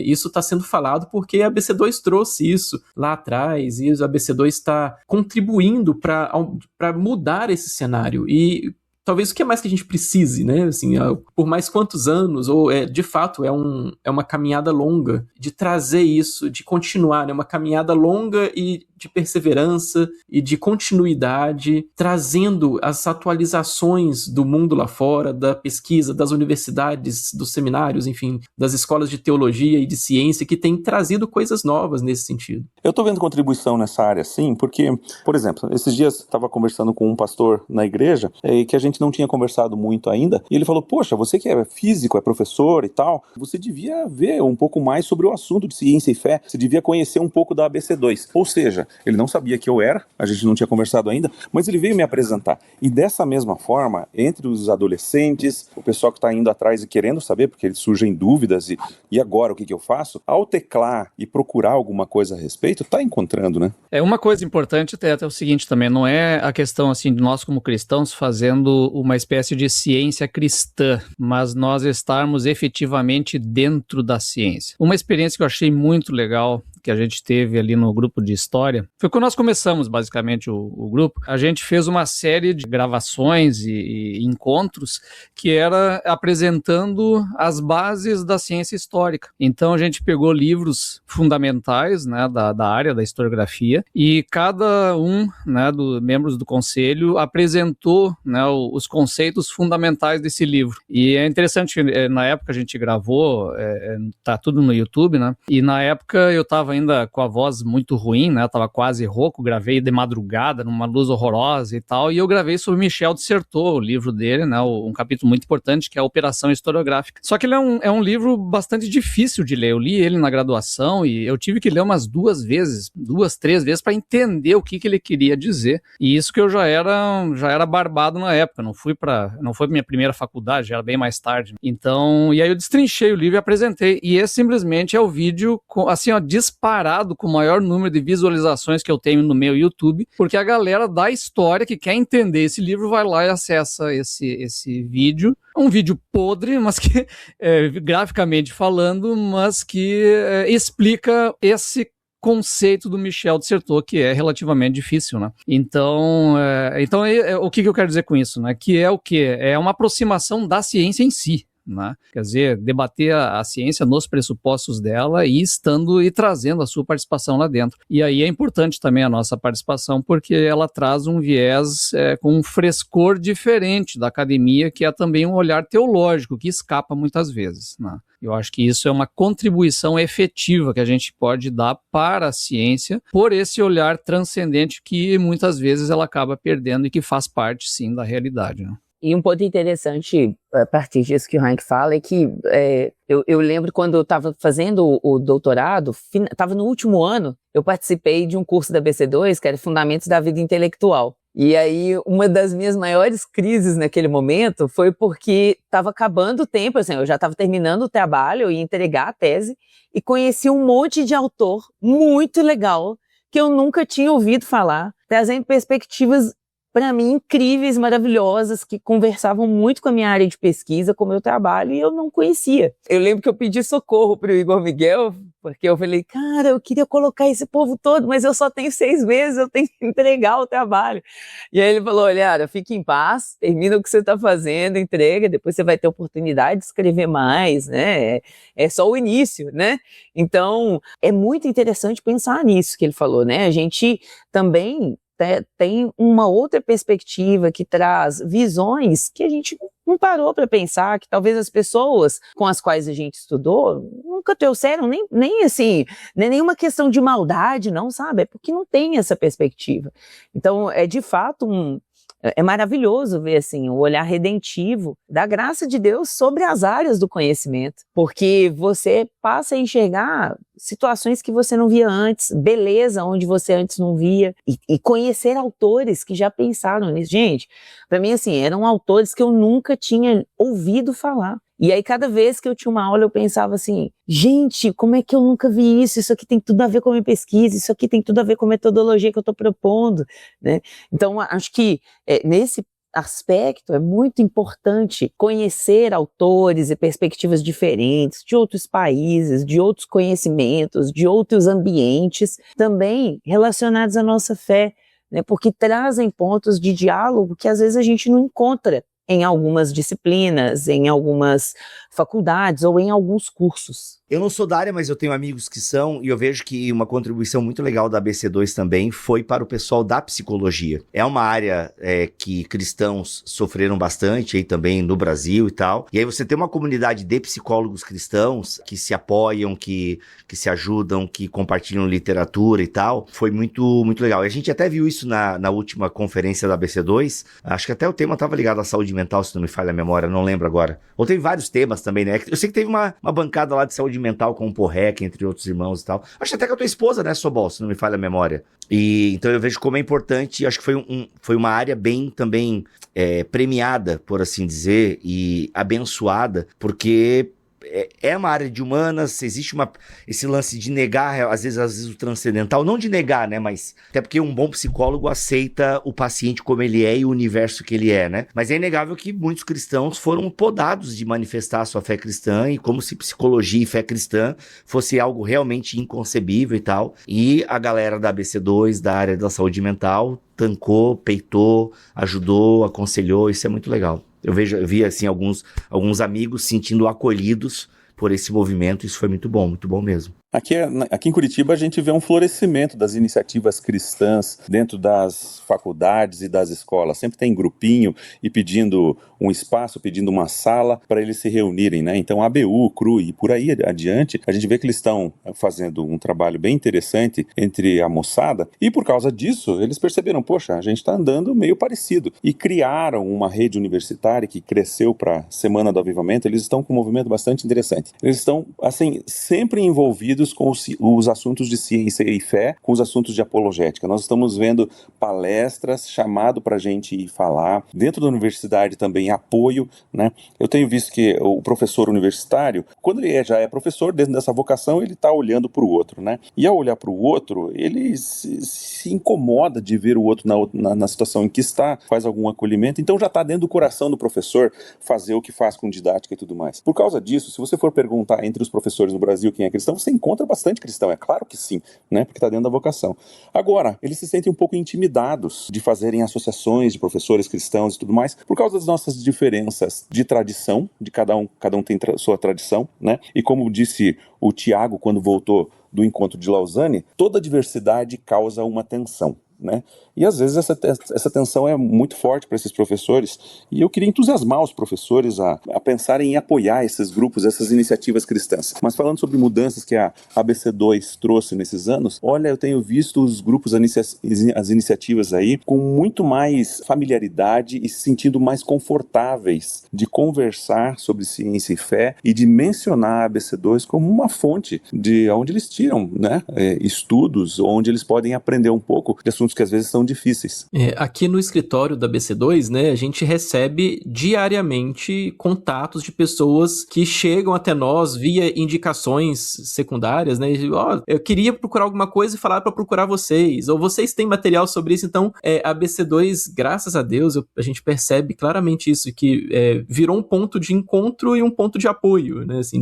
isso está sendo falado porque a BC2 trouxe isso lá atrás, e a BC2 está contribuindo para mudar esse cenário. E talvez o que é mais que a gente precise, né? Assim, por mais quantos anos, ou de fato é uma caminhada longa de trazer isso, de continuar, né? Uma caminhada longa e de perseverança e de continuidade, trazendo as atualizações do mundo lá fora, da pesquisa, das universidades, dos seminários, enfim, das escolas de teologia e de ciência, que têm trazido coisas novas nesse sentido. Eu estou vendo contribuição nessa área, sim, porque, por exemplo, esses dias estava conversando com um pastor na igreja, que a gente não tinha conversado muito ainda, e ele falou, poxa, você que é físico, é professor e tal, você devia ver um pouco mais sobre o assunto de ciência e fé, você devia conhecer um pouco da ABC2, ou seja, ele não sabia que eu era, a gente não tinha conversado ainda, mas ele veio me apresentar. E dessa mesma forma, entre os adolescentes, o pessoal que está indo atrás e querendo saber, porque eles surgem dúvidas, e agora o que eu faço? Ao teclar e procurar alguma coisa a respeito, está encontrando, né? Uma coisa importante até o seguinte também, não é a questão assim de nós como cristãos fazendo uma espécie de ciência cristã, mas nós estarmos efetivamente dentro da ciência. Uma experiência que eu achei muito legal, que a gente teve ali no grupo de história, foi quando nós começamos basicamente o grupo. A gente fez uma série de gravações e encontros que era apresentando as bases da ciência histórica. Então a gente pegou livros fundamentais, né, da área da historiografia, e cada um, né, dos membros do conselho apresentou, né, os conceitos fundamentais desse livro. E é interessante que na época a gente gravou, tá tudo no YouTube, né, e na época eu estava ainda com a voz muito ruim, né? Eu tava quase rouco, gravei de madrugada, numa luz horrorosa e tal, e eu gravei sobre Michel de Certeau, o livro dele, né? Um capítulo muito importante, que é a Operação Historiográfica. Só que ele é um livro bastante difícil de ler. Eu li ele na graduação e eu tive que ler umas 2, 3 vezes para entender o que ele queria dizer. E isso que eu já era barbado na época, não foi minha primeira faculdade, já era bem mais tarde. Então, e aí eu destrinchei o livro e apresentei. E esse simplesmente é o vídeo, assim, ó, disparado com o maior número de visualizações que eu tenho no meu YouTube, porque a galera da história que quer entender esse livro vai lá e acessa esse vídeo. Um vídeo podre, mas que, graficamente falando, mas que explica esse conceito do Michel de Certeau, que é relativamente difícil, né? Então o que eu quero dizer com isso, né? Que é o quê? É uma aproximação da ciência em si, né? Quer dizer, debater a ciência nos pressupostos dela e trazendo a sua participação lá dentro. E aí é importante também a nossa participação, porque ela traz um viés com um frescor diferente da academia, que é também um olhar teológico, que escapa muitas vezes, né? Eu acho que isso é uma contribuição efetiva que a gente pode dar para a ciência, por esse olhar transcendente que muitas vezes ela acaba perdendo e que faz parte, sim, da realidade, né? E um ponto interessante, a partir disso que o Hank fala, é que eu lembro quando eu estava fazendo o doutorado, estava no último ano, eu participei de um curso da BC2, que era Fundamentos da Vida Intelectual. E aí, uma das minhas maiores crises naquele momento foi porque estava acabando o tempo, assim, eu já estava terminando o trabalho, eu ia entregar a tese, e conheci um monte de autor muito legal, que eu nunca tinha ouvido falar, trazendo perspectivas para mim, incríveis, maravilhosas, que conversavam muito com a minha área de pesquisa, com o meu trabalho, e eu não conhecia. Eu lembro que eu pedi socorro para o Igor Miguel, porque eu falei, cara, eu queria colocar esse povo todo, mas eu só tenho 6 meses, eu tenho que entregar o trabalho. E aí ele falou, olha, fique em paz, termina o que você está fazendo, entrega, depois você vai ter oportunidade de escrever mais, né? É só o início, né? Então, é muito interessante pensar nisso que ele falou, né? A gente também tem uma outra perspectiva que traz visões que a gente não parou para pensar, que talvez as pessoas com as quais a gente estudou nunca trouxeram nem assim, nem nenhuma questão de maldade, não, sabe? É porque não tem essa perspectiva. Então, é de fato é maravilhoso ver assim, o olhar redentivo da graça de Deus sobre as áreas do conhecimento, porque você passa a enxergar situações que você não via antes, beleza onde você antes não via, e conhecer autores que já pensaram nisso. Gente, para mim assim, eram autores que eu nunca tinha ouvido falar. E aí, cada vez que eu tinha uma aula, eu pensava assim, gente, como é que eu nunca vi isso? Isso aqui tem tudo a ver com a minha pesquisa, isso aqui tem tudo a ver com a metodologia que eu estou propondo, né? Então, acho que nesse aspecto é muito importante conhecer autores e perspectivas diferentes, de outros países, de outros conhecimentos, de outros ambientes, também relacionados à nossa fé, né? Porque trazem pontos de diálogo que às vezes a gente não encontra em algumas disciplinas, em algumas faculdades ou em alguns cursos. Eu não sou da área, mas eu tenho amigos que são, e eu vejo que uma contribuição muito legal da ABC2 também foi para o pessoal da psicologia. É uma área que cristãos sofreram bastante aí também no Brasil e tal. E aí você tem uma comunidade de psicólogos cristãos que se apoiam, que se ajudam, que compartilham literatura e tal. Foi muito, muito legal. E a gente até viu isso na última conferência da ABC2. Acho que até o tema estava ligado à saúde mental, se não me falha a memória, não lembro agora. Ou teve vários temas também, né? Eu sei que teve uma bancada lá de saúde mental com o Porrec, entre outros irmãos e tal. Acho até que a tua esposa, né, Sobol, se não me falha a memória. E então eu vejo como é importante, acho que foi uma área bem também premiada, por assim dizer, e abençoada, porque é uma área de humanas, existe esse lance de negar, às vezes o transcendental, não de negar, né, mas até porque um bom psicólogo aceita o paciente como ele é e o universo que ele é, né, mas é inegável que muitos cristãos foram podados de manifestar a sua fé cristã, e como se psicologia e fé cristã fosse algo realmente inconcebível e tal, e a galera da ABC2, da área da saúde mental, tancou, peitou, ajudou, aconselhou, isso é muito legal. Eu vi assim, alguns amigos sentindo acolhidos por esse movimento, isso foi muito bom mesmo. Aqui em Curitiba a gente vê um florescimento das iniciativas cristãs dentro das faculdades e das escolas. Sempre tem grupinho e pedindo um espaço, pedindo uma sala para eles se reunirem, né? Então a ABU, CRU e por aí adiante, a gente vê que eles estão fazendo um trabalho bem interessante entre a moçada, e por causa disso eles perceberam, poxa, a gente está andando meio parecido, e criaram uma rede universitária que cresceu para a Semana do Avivamento. Eles estão com um movimento bastante interessante. Eles estão, assim, sempre envolvidos com os assuntos de ciência e fé, com os assuntos de apologética. Nós estamos vendo palestras, chamado para a gente ir falar. Dentro da universidade também apoio, né? Eu tenho visto que o professor universitário, quando ele já é professor, dentro dessa vocação, ele está olhando para o outro, né? E ao olhar para o outro, ele se incomoda de ver o outro na situação em que está, faz algum acolhimento, então já está dentro do coração do professor fazer o que faz com didática e tudo mais. Por causa disso, se você for perguntar entre os professores no Brasil quem é cristão, você encontra bastante cristão, é claro que sim, né? Porque está dentro da vocação. Agora, eles se sentem um pouco intimidados de fazerem associações de professores cristãos e tudo mais, por causa das nossas diferenças de tradição, de cada um tem sua tradição, né? E como disse o Tiago quando voltou do encontro de Lausanne, toda diversidade causa uma tensão, né? E às vezes essa tensão é muito forte para esses professores, e eu queria entusiasmar os professores a pensarem em apoiar esses grupos, essas iniciativas cristãs. Mas falando sobre mudanças que a ABC2 trouxe nesses anos, olha, eu tenho visto os grupos, as iniciativas aí com muito mais familiaridade e se sentindo mais confortáveis de conversar sobre ciência e fé e de mencionar a ABC2 como uma fonte de onde eles tiram, né, estudos, onde eles podem aprender um pouco de assuntos que às vezes são difíceis. Aqui no escritório da ABC2, né, a gente recebe diariamente contatos de pessoas que chegam até nós via indicações secundárias, né, eu queria procurar alguma coisa e falar para procurar vocês, ou vocês têm material sobre isso. Então a ABC2, graças a Deus, a gente percebe claramente isso, que virou um ponto de encontro e um ponto de apoio, né, assim,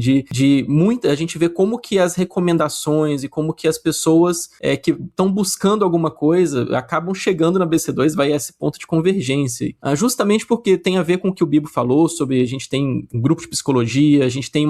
a gente vê como que as recomendações e como que as pessoas que estão buscando alguma coisa, coisa acabam chegando na BC2, vai a esse ponto de convergência. Justamente porque tem a ver com o que o Bibo falou sobre a gente tem um grupo de psicologia, a gente tem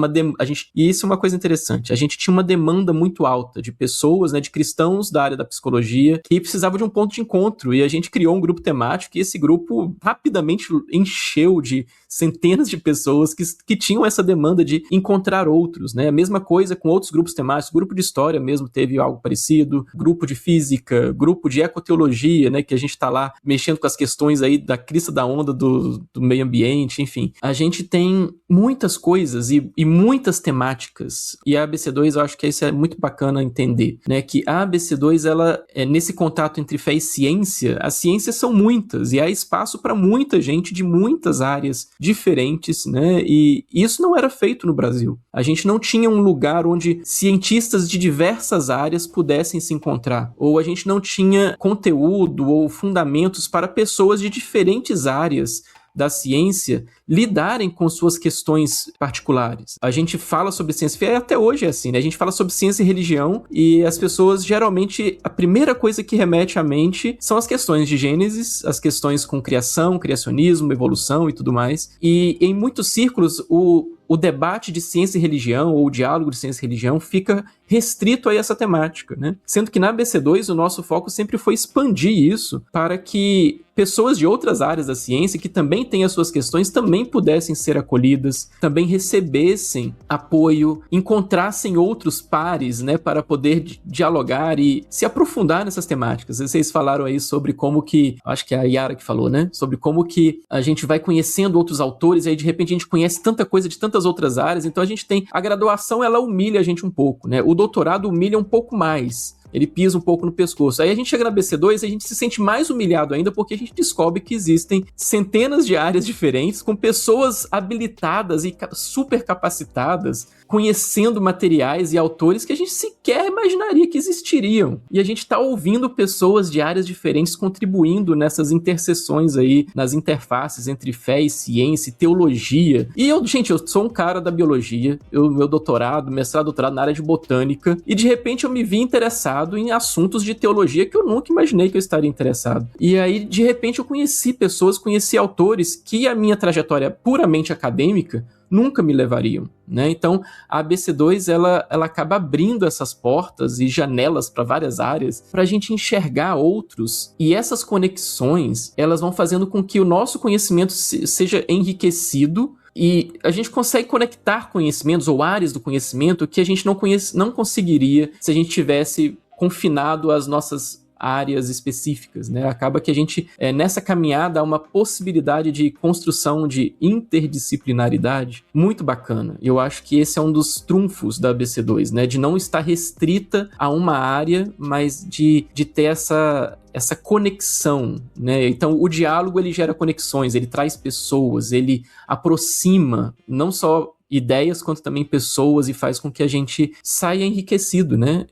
e isso é uma coisa interessante, a gente tinha uma demanda muito alta de pessoas, né, de cristãos da área da psicologia que precisavam de um ponto de encontro, e a gente criou um grupo temático e esse grupo rapidamente encheu de centenas de pessoas que tinham essa demanda de encontrar outros, né? A mesma coisa com outros grupos temáticos, grupo de história mesmo teve algo parecido, grupo de física, grupo de ecoteologia, né? Que a gente tá lá mexendo com as questões aí da crista da onda do meio ambiente, enfim. A gente tem muitas coisas e muitas temáticas, e a ABC2 eu acho que isso é muito bacana entender, né? Que a ABC2, ela, nesse contato entre fé e ciência, as ciências são muitas, e há espaço para muita gente de muitas áreas diferentes, né? E isso não era feito no Brasil. A gente não tinha um lugar onde cientistas de diversas áreas pudessem se encontrar. Ou a gente não tinha conteúdo ou fundamentos para pessoas de diferentes áreas da ciência lidarem com suas questões particulares. A gente fala sobre ciência, e até hoje é assim, né? A gente fala sobre ciência e religião e as pessoas, geralmente, a primeira coisa que remete à mente são as questões de Gênesis, as questões com criação, criacionismo, evolução e tudo mais. E em muitos círculos, o debate de ciência e religião, ou o diálogo de ciência e religião, fica restrito a essa temática, né? Sendo que na BC2 o nosso foco sempre foi expandir isso para que pessoas de outras áreas da ciência que também têm as suas questões também pudessem ser acolhidas, também recebessem apoio, encontrassem outros pares, né, para poder dialogar e se aprofundar nessas temáticas. Vocês falaram aí sobre como que, acho que é a Yara que falou, né, sobre como que a gente vai conhecendo outros autores e aí de repente a gente conhece tanta coisa de tantas outras áreas, então a gente tem, a graduação ela humilha a gente um pouco, né, o doutorado humilha um pouco mais. Ele pisa um pouco no pescoço. Aí a gente chega na BC2 e a gente se sente mais humilhado ainda porque a gente descobre que existem centenas de áreas diferentes com pessoas habilitadas e super capacitadas conhecendo materiais e autores que a gente sequer imaginaria que existiriam. E a gente está ouvindo pessoas de áreas diferentes contribuindo nessas interseções aí, nas interfaces entre fé e ciência e teologia. E eu sou um cara da biologia, meu doutorado, mestrado, doutorado na área de botânica, e de repente eu me vi interessado em assuntos de teologia que eu nunca imaginei que eu estaria interessado. E aí, de repente, eu conheci pessoas, conheci autores que a minha trajetória puramente acadêmica nunca me levariam, né? Então, a ABC2, ela acaba abrindo essas portas e janelas para várias áreas para a gente enxergar outros, e essas conexões, elas vão fazendo com que o nosso conhecimento seja enriquecido e a gente consegue conectar conhecimentos ou áreas do conhecimento que a gente não conseguiria se a gente tivesse confinado às nossas áreas específicas, né? Acaba que a gente, nessa caminhada, há uma possibilidade de construção de interdisciplinaridade muito bacana. Eu acho que esse é um dos trunfos da ABC2, né? De não estar restrita a uma área, mas de ter essa conexão, né? Então, o diálogo, ele gera conexões, ele traz pessoas, ele aproxima não só ideias, quanto também pessoas e faz com que a gente saia enriquecido, né?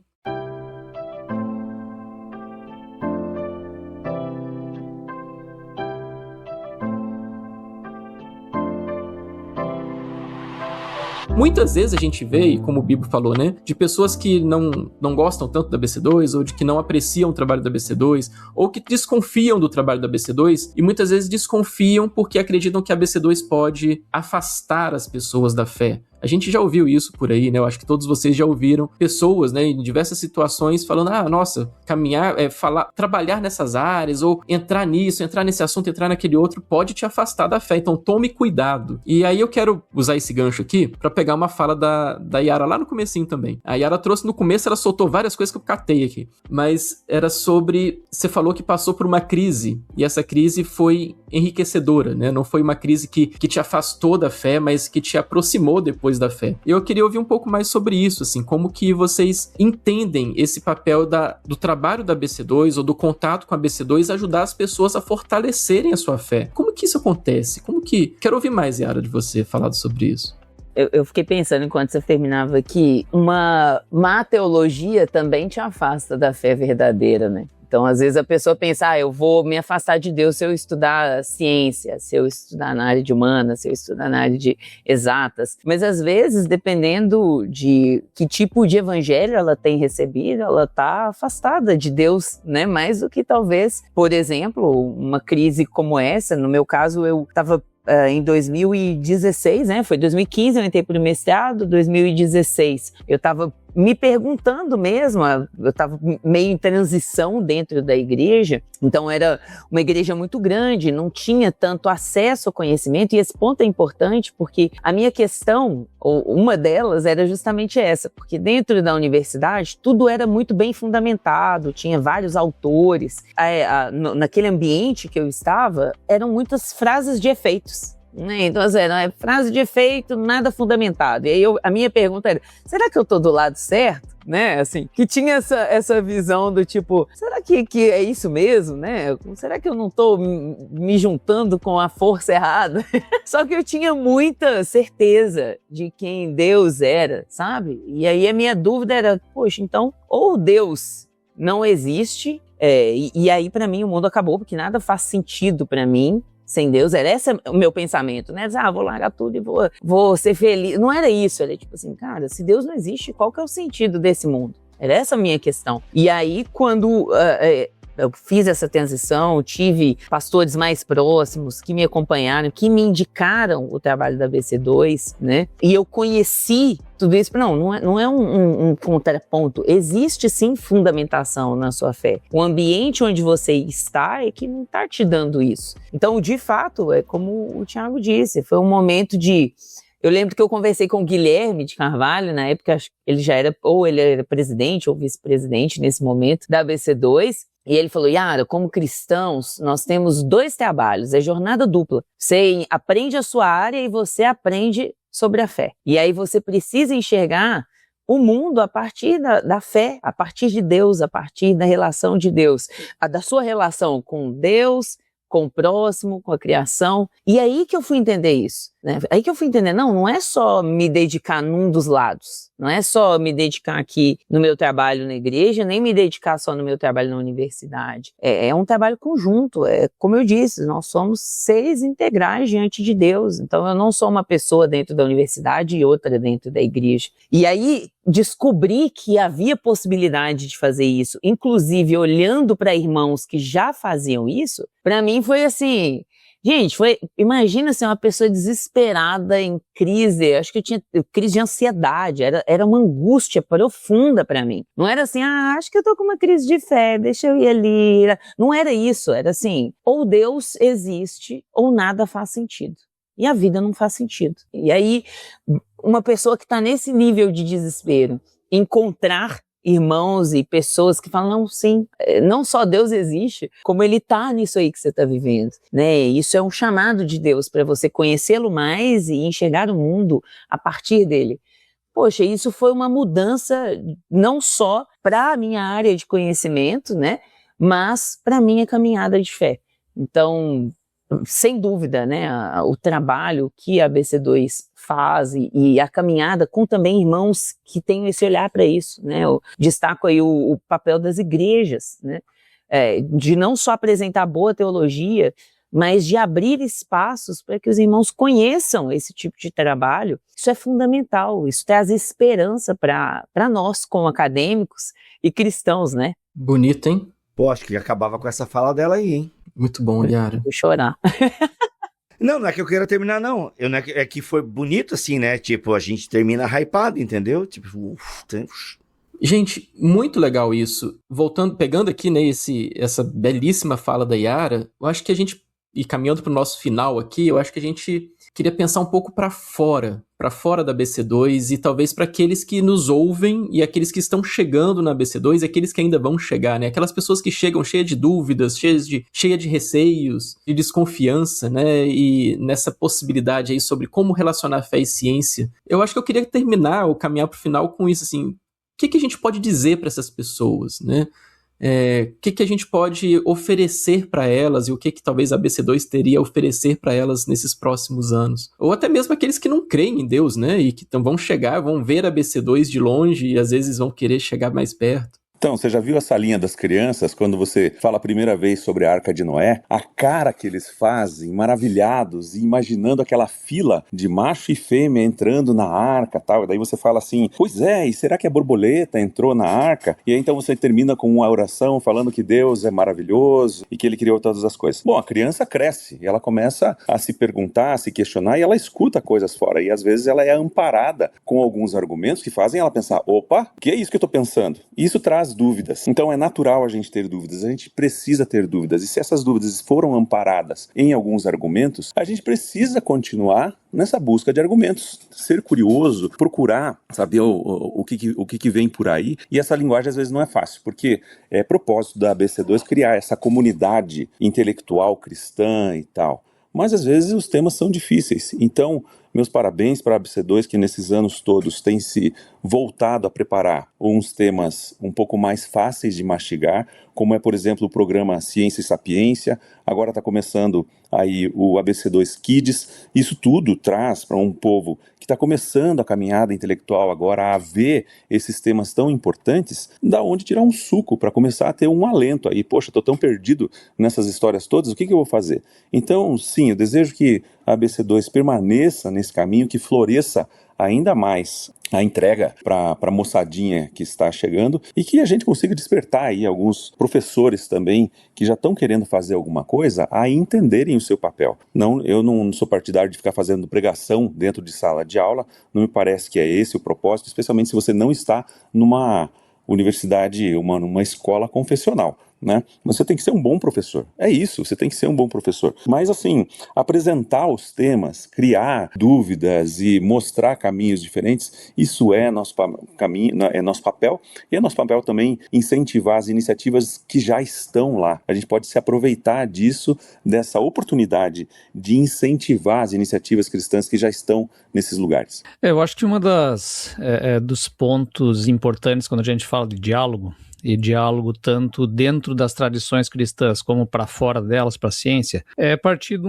Muitas vezes a gente vê, como o Bibo falou, né, de pessoas que não gostam tanto da ABC2, ou de que não apreciam o trabalho da ABC2, ou que desconfiam do trabalho da ABC2, e muitas vezes desconfiam porque acreditam que a ABC2 pode afastar as pessoas da fé. A gente já ouviu isso por aí, né? Eu acho que todos vocês já ouviram pessoas, né, em diversas situações falando, nossa, caminhar, trabalhar nessas áreas, ou entrar nisso, entrar nesse assunto, entrar naquele outro, pode te afastar da fé, então tome cuidado. E aí eu quero usar esse gancho aqui para pegar uma fala da Yara lá no comecinho também. A Yara trouxe no começo, ela soltou várias coisas que eu catei aqui, mas era sobre, você falou que passou por uma crise, e essa crise foi enriquecedora, né? Não foi uma crise que te afastou da fé, mas que te aproximou depois da fé. Eu queria ouvir um pouco mais sobre isso, assim, como que vocês entendem esse papel do trabalho da ABC2 ou do contato com a ABC2 ajudar as pessoas a fortalecerem a sua fé. Como que isso acontece? Quero ouvir mais, Yara, de você falado sobre isso. Eu fiquei pensando enquanto você terminava que uma má teologia também te afasta da fé verdadeira, né? Então, às vezes a pessoa pensa, eu vou me afastar de Deus se eu estudar ciência, se eu estudar na área de humanas, se eu estudar na área de exatas. Mas às vezes, dependendo de que tipo de evangelho ela tem recebido, ela está afastada de Deus, né? Mais do que talvez, por exemplo, uma crise como essa. No meu caso, eu estava em 2016, né? Foi 2015 eu entrei para o mestrado, 2016 eu estava me perguntando mesmo, eu estava meio em transição dentro da igreja, então era uma igreja muito grande, não tinha tanto acesso ao conhecimento, e esse ponto é importante porque a minha questão, ou uma delas, era justamente essa, porque dentro da universidade tudo era muito bem fundamentado, tinha vários autores, naquele ambiente que eu estava, eram muitas frases de efeitos. Então, assim, é frase de efeito, nada fundamentado. E aí a minha pergunta era, será que eu tô do lado certo? Né, assim, que tinha essa visão do tipo, será que é isso mesmo, né? Será que eu não tô me juntando com a força errada? Só que eu tinha muita certeza de quem Deus era, sabe? E aí a minha dúvida era, poxa, então, ou Deus não existe, e aí pra mim o mundo acabou, porque nada faz sentido pra mim sem Deus. Era esse o meu pensamento, né? Vou largar tudo e vou ser feliz. Não era isso, era tipo assim, cara, se Deus não existe, qual que é o sentido desse mundo? Era essa a minha questão. E aí, quando eu fiz essa transição, tive pastores mais próximos que me acompanharam, que me indicaram o trabalho da BC2, né? E eu conheci tudo isso. Não é um contraponto. Existe sim fundamentação na sua fé. O ambiente onde você está é que não está te dando isso. Então, de fato, é como o Thiago disse, foi um momento de... Eu lembro que eu conversei com o Guilherme de Carvalho, na época ele já era, ou ele era presidente ou vice-presidente nesse momento da BC2, e ele falou, Yara, como cristãos, nós temos 2 trabalhos, é jornada dupla. Você aprende a sua área e você aprende sobre a fé. E aí você precisa enxergar o mundo a partir da fé, a partir de Deus, a partir da relação de Deus, da sua relação com Deus, com o próximo, com a criação. E aí que eu fui entender isso, né? Aí que eu fui entender, não é só me dedicar num dos lados, não é só me dedicar aqui no meu trabalho na igreja, nem me dedicar só no meu trabalho na universidade. É um trabalho conjunto, como eu disse, nós somos seres integrais diante de Deus, então eu não sou uma pessoa dentro da universidade e outra dentro da igreja. E aí descobri que havia possibilidade de fazer isso, inclusive olhando para irmãos que já faziam isso, para mim foi assim... Gente, imagina ser uma pessoa desesperada, em crise, acho que eu tinha crise de ansiedade, era uma angústia profunda para mim. Não era assim, acho que eu tô com uma crise de fé, deixa eu ir ali. Não era isso, era assim, ou Deus existe ou nada faz sentido. E a vida não faz sentido. E aí, uma pessoa que está nesse nível de desespero, encontrar irmãos e pessoas que falam, não só Deus existe, como Ele está nisso aí que você está vivendo, né? Isso é um chamado de Deus para você conhecê-lo mais e enxergar o mundo a partir dele. Poxa, isso foi uma mudança não só para a minha área de conhecimento, né? Mas para a minha caminhada de fé. Então, sem dúvida, né? O trabalho que a BC2 faz e a caminhada com também irmãos que tenham esse olhar para isso, né? Eu destaco aí o papel das igrejas, né? De não só apresentar boa teologia, mas de abrir espaços para que os irmãos conheçam esse tipo de trabalho. Isso é fundamental, isso traz esperança para nós como acadêmicos e cristãos, né? Bonito, hein? Pô, acho que acabava com essa fala dela aí, hein? Muito bom, Yara. Vou chorar. Não é que eu queira terminar, não. É que foi bonito assim, né? Tipo, a gente termina hypado, entendeu? Tipo, Gente, muito legal isso. Voltando, pegando aqui, né, essa belíssima fala da Yara, eu acho que a gente, e caminhando para o nosso final aqui, eu acho que a gente queria pensar um pouco para fora da BC2 e talvez para aqueles que nos ouvem e aqueles que estão chegando na BC2 e aqueles que ainda vão chegar, né? Aquelas pessoas que chegam cheias de dúvidas, cheias de receios, de desconfiança, né? E nessa possibilidade aí sobre como relacionar fé e ciência. Eu acho que eu queria terminar ou caminhar para o final com isso, assim, o que a gente pode dizer para essas pessoas, né? O que a gente pode oferecer para elas e o que talvez a BC2 teria a oferecer para elas nesses próximos anos. Ou até mesmo aqueles que não creem em Deus, né? E que vão chegar, vão ver a BC2 de longe e às vezes vão querer chegar mais perto. Então, você já viu essa linha das crianças, quando você fala a primeira vez sobre a Arca de Noé? A cara que eles fazem, maravilhados, e imaginando aquela fila de macho e fêmea entrando na arca, tal. Daí você fala assim, pois é, e será que a borboleta entrou na arca? E aí então você termina com uma oração falando que Deus é maravilhoso e que ele criou todas as coisas. Bom, a criança cresce e ela começa a se perguntar, a se questionar, e ela escuta coisas fora. E às vezes ela é amparada com alguns argumentos que fazem ela pensar, opa, que é isso que eu tô pensando? Isso traz dúvidas. Então é natural a gente ter dúvidas, a gente precisa ter dúvidas. E se essas dúvidas foram amparadas em alguns argumentos, a gente precisa continuar nessa busca de argumentos, ser curioso, procurar saber o que vem por aí. E essa linguagem às vezes não é fácil, porque é propósito da ABC2 criar essa comunidade intelectual cristã e tal. Mas às vezes os temas são difíceis. Então, meus parabéns para a ABC2, que nesses anos todos tem se voltado a preparar uns temas um pouco mais fáceis de mastigar, como é, por exemplo, o programa Ciência e Sapiência. Agora está começando aí o ABC2 Kids. Isso tudo traz para um povo que está começando a caminhada intelectual agora a ver esses temas tão importantes, da onde tirar um suco para começar a ter um alento aí. Poxa, estou tão perdido nessas histórias todas, o que eu vou fazer? Então, sim, eu desejo que a ABC2 permaneça nesse caminho, que floresça ainda mais a entrega para a moçadinha que está chegando e que a gente consiga despertar aí alguns professores também que já estão querendo fazer alguma coisa a entenderem o seu papel. Não, eu não sou partidário de ficar fazendo pregação dentro de sala de aula, não me parece que é esse o propósito, especialmente se você não está numa universidade, numa escola confessional, né? Você tem que ser um bom professor. É isso, você tem que ser um bom professor. Mas assim, apresentar os temas, criar dúvidas e mostrar caminhos diferentes, isso é nosso caminho, é nosso papel. E é nosso papel também incentivar as iniciativas que já estão lá. A gente pode se aproveitar disso, dessa oportunidade de incentivar as iniciativas cristãs que já estão nesses lugares. Eu acho que uma dos pontos importantes quando a gente fala de diálogo, e diálogo tanto dentro das tradições cristãs como para fora delas, para a ciência, é partir de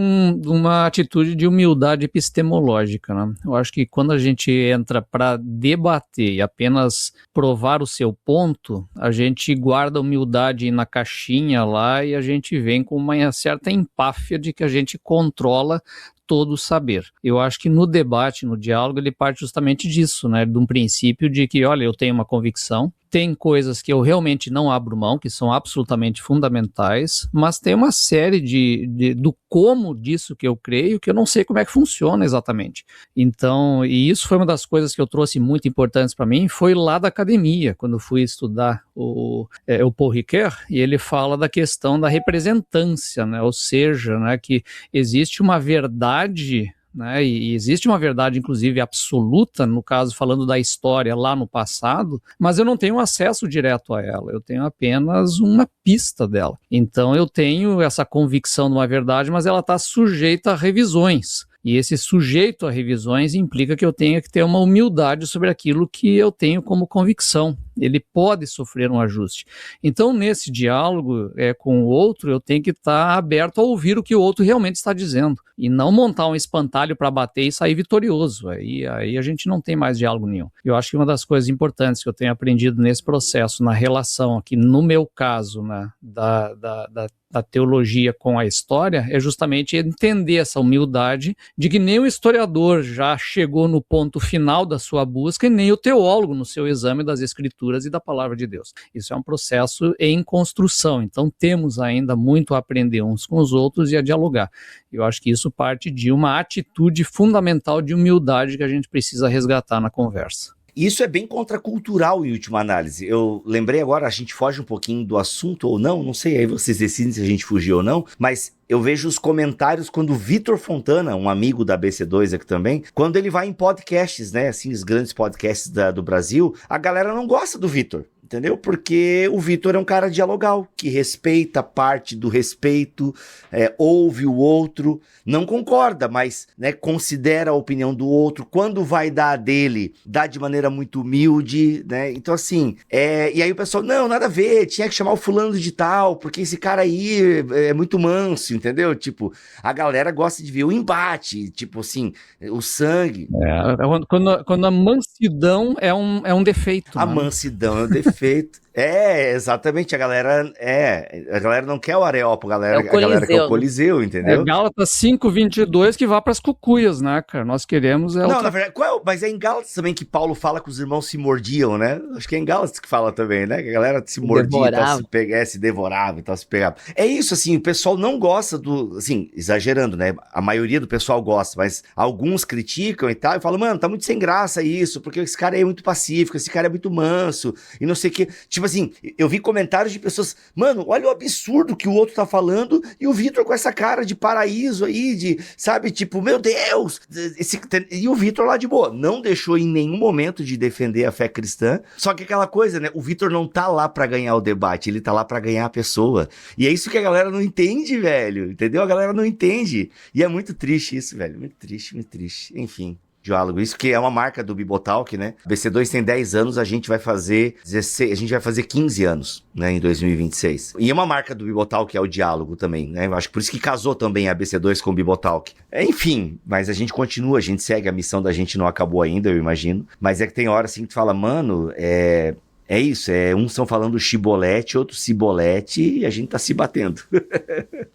uma atitude de humildade epistemológica, né? Eu acho que quando a gente entra para debater e apenas provar o seu ponto, a gente guarda a humildade na caixinha lá e a gente vem com uma certa empáfia de que a gente controla todo o saber. Eu acho que no debate, no diálogo, ele parte justamente disso, né? De um princípio de que, olha, eu tenho uma convicção, tem coisas que eu realmente não abro mão, que são absolutamente fundamentais, mas tem uma série do como disso que eu creio, que eu não sei como é que funciona exatamente. Então, e isso foi uma das coisas que eu trouxe muito importantes para mim, foi lá da academia, quando eu fui estudar o Paul Ricoeur, e ele fala da questão da representância, né? Ou seja, né, que existe uma verdade, né, e existe uma verdade, inclusive, absoluta, no caso, falando da história lá no passado, mas eu não tenho acesso direto a ela, eu tenho apenas uma pista dela. Então eu tenho essa convicção de uma verdade, mas ela está sujeita a revisões. E esse sujeito a revisões implica que eu tenha que ter uma humildade sobre aquilo que eu tenho como convicção. Ele pode sofrer um ajuste. Então, nesse diálogo com o outro, eu tenho que estar aberto a ouvir o que o outro realmente está dizendo. E não montar um espantalho para bater e sair vitorioso. Aí a gente não tem mais diálogo nenhum. Eu acho que uma das coisas importantes que eu tenho aprendido nesse processo, na relação aqui, no meu caso, né, da teologia com a história, é justamente entender essa humildade de que nem o historiador já chegou no ponto final da sua busca e nem o teólogo no seu exame das escrituras e da palavra de Deus. Isso é um processo em construção, então temos ainda muito a aprender uns com os outros e a dialogar. Eu acho que isso parte de uma atitude fundamental de humildade que a gente precisa resgatar na conversa. Isso é bem contracultural em última análise. Eu lembrei agora, a gente foge um pouquinho do assunto ou não sei, aí vocês decidem se a gente fugir ou não, mas eu vejo os comentários quando o Vitor Fontana, um amigo da ABC2 aqui também, quando ele vai em podcasts, né, assim, os grandes podcasts do Brasil, a galera não gosta do Vitor. Entendeu? Porque o Vitor é um cara dialogal, que respeita parte do respeito, ouve o outro, não concorda, mas, né, considera a opinião do outro. Quando vai dar a dele, dá de maneira muito humilde, né? Então, assim, e aí o pessoal, não, nada a ver, tinha que chamar o fulano de tal, porque esse cara aí é muito manso, entendeu? Tipo, a galera gosta de ver o embate, tipo assim, o sangue. Quando a mansidão é um defeito. A né? mansidão é um defeito. Exatamente, a galera não quer o Areópago, a galera quer o Coliseu, entendeu? É Gálatas 5:22 que vá para as cucuias, né, cara? Nós queremos... Não, na verdade, mas é em Gálatas também que Paulo fala que os irmãos se mordiam, né? Acho que é em Gálatas que fala também, né? Que a galera se mordia e tal, se devorava e tal, se pegava. É isso, assim, o pessoal não gosta assim, exagerando, né? A maioria do pessoal gosta, mas alguns criticam e tal, e falam, mano, tá muito sem graça isso, porque esse cara aí é muito pacífico, esse cara é muito manso, e não sei o quê. Tipo assim, eu vi comentários de pessoas, mano, olha o absurdo que o outro tá falando, e o Vitor com essa cara de paraíso aí, sabe, tipo, meu Deus, e o Vitor lá de boa, não deixou em nenhum momento de defender a fé cristã, só que aquela coisa, né, o Vitor não tá lá pra ganhar o debate, ele tá lá pra ganhar a pessoa, e é isso que a galera não entende, velho, entendeu? A galera não entende, e é muito triste isso, velho, muito triste, enfim. Diálogo, isso que é uma marca do Bibotalk, né? BC2 tem 10 anos, a gente vai fazer 15 anos, né, em 2026. E é uma marca do Bibotalk, é o diálogo também, né? Eu acho que por isso que casou também a BC2 com o Bibotalk. Enfim, mas a gente continua, a gente segue, a missão da gente não acabou ainda, eu imagino. Mas é que tem hora assim que tu fala, mano, é isso, uns estão falando chibolete, outros cibolete, e a gente tá se batendo.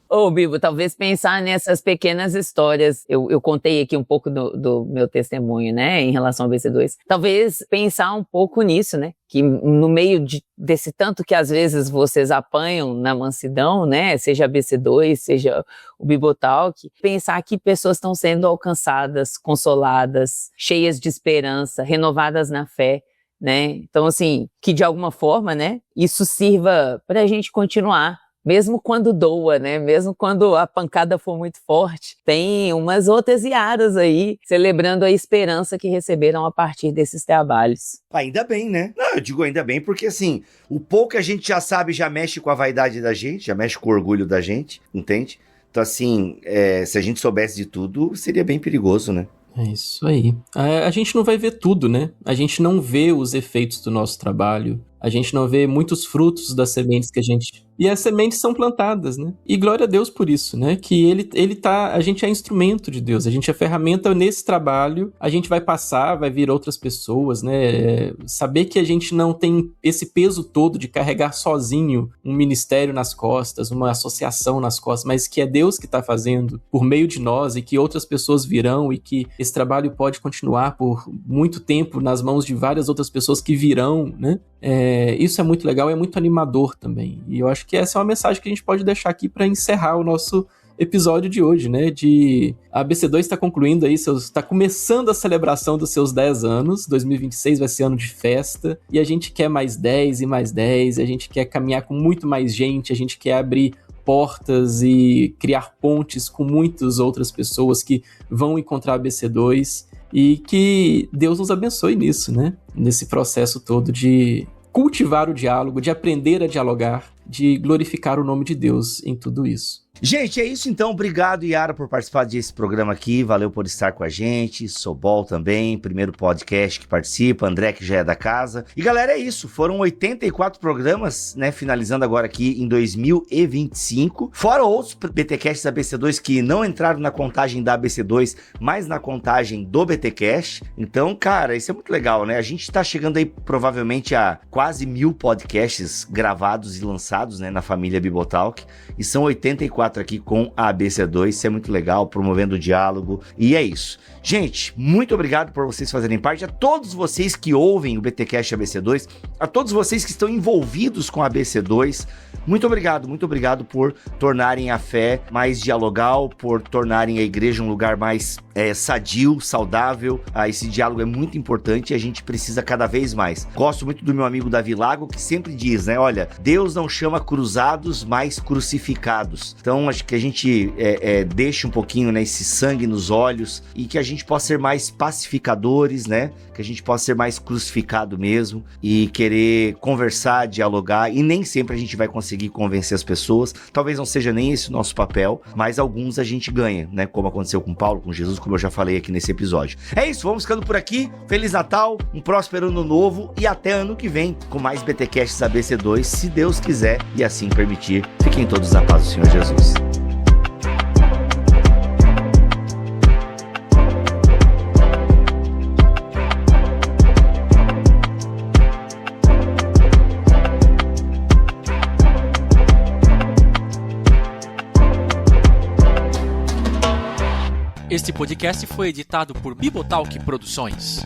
Ô, Bibo, talvez pensar nessas pequenas histórias, eu contei aqui um pouco do meu testemunho, né, em relação ao BC2, talvez pensar um pouco nisso, né, que no meio desse tanto que às vezes vocês apanham na mansidão, né, seja a BC2, seja o Bibotalk, pensar que pessoas estão sendo alcançadas, consoladas, cheias de esperança, renovadas na fé, né? Então, assim, que de alguma forma, né, isso sirva para a gente continuar, mesmo quando doa, né, mesmo quando a pancada for muito forte. Tem umas outras Iaras aí, celebrando a esperança que receberam a partir desses trabalhos. Ainda bem, né? Não, eu digo ainda bem porque, assim, o pouco que a gente já sabe já mexe com a vaidade da gente, já mexe com o orgulho da gente, entende? Então, assim, se a gente soubesse de tudo, seria bem perigoso, né? É isso aí. A gente não vai ver tudo, né? A gente não vê os efeitos do nosso trabalho. A gente não vê muitos frutos das sementes que a gente... E as sementes são plantadas, né? E glória a Deus por isso, né? Que a gente é instrumento de Deus, a gente é ferramenta nesse trabalho, a gente vai passar, vai vir outras pessoas, né? Saber que a gente não tem esse peso todo de carregar sozinho um ministério nas costas, uma associação nas costas, mas que é Deus que está fazendo por meio de nós e que outras pessoas virão e que esse trabalho pode continuar por muito tempo nas mãos de várias outras pessoas que virão, né? Isso é muito legal, é muito animador também. E eu acho que essa é uma mensagem que a gente pode deixar aqui para encerrar o nosso episódio de hoje, né? A BC2 está concluindo aí, está começando a celebração dos seus 10 anos. 2026 vai ser ano de festa. E a gente quer mais 10 e mais 10. A gente quer caminhar com muito mais gente. A gente quer abrir portas e criar pontes com muitas outras pessoas que vão encontrar a BC2. E que Deus nos abençoe nisso, né? Nesse processo todo de cultivar o diálogo, de aprender a dialogar, de glorificar o nome de Deus em tudo isso. Gente, é isso então. Obrigado, Yara, por participar desse programa aqui. Valeu por estar com a gente. Sobol também, primeiro podcast que participa. André, que já é da casa. E galera, é isso. Foram 84 programas, né? Finalizando agora aqui em 2025. Fora outros BTcasts da BC2 que não entraram na contagem da BC2, mas na contagem do BTcast. Então, cara, isso é muito legal, né? A gente tá chegando aí provavelmente a quase 1000 podcasts gravados e lançados, né? Na família Bibotalk. E são 84 aqui com a BC2, isso é muito legal, promovendo o diálogo, e é isso. Gente, muito obrigado por vocês fazerem parte, a todos vocês que ouvem o BTcast ABC2, a todos vocês que estão envolvidos com a ABC2, muito obrigado por tornarem a fé mais dialogal, por tornarem a igreja um lugar mais sadio, saudável. Esse diálogo é muito importante e a gente precisa cada vez mais. Gosto muito do meu amigo Davi Lago, que sempre diz, né, olha, Deus não chama cruzados, mas crucificados. Então, acho que a gente deixe um pouquinho, né, esse sangue nos olhos e que a gente possa ser mais pacificadores, né, que a gente possa ser mais crucificado mesmo e querer conversar, dialogar, e nem sempre a gente vai conseguir convencer as pessoas, talvez não seja nem esse o nosso papel, mas alguns a gente ganha, né, como aconteceu com Paulo, com Jesus, como eu já falei aqui nesse episódio. É isso, vamos ficando por aqui, Feliz Natal, um próspero ano novo e até ano que vem com mais BTcasts ABC2, se Deus quiser e assim permitir. Fiquem todos na paz do Senhor Jesus. Este podcast foi editado por Bibotalk Produções.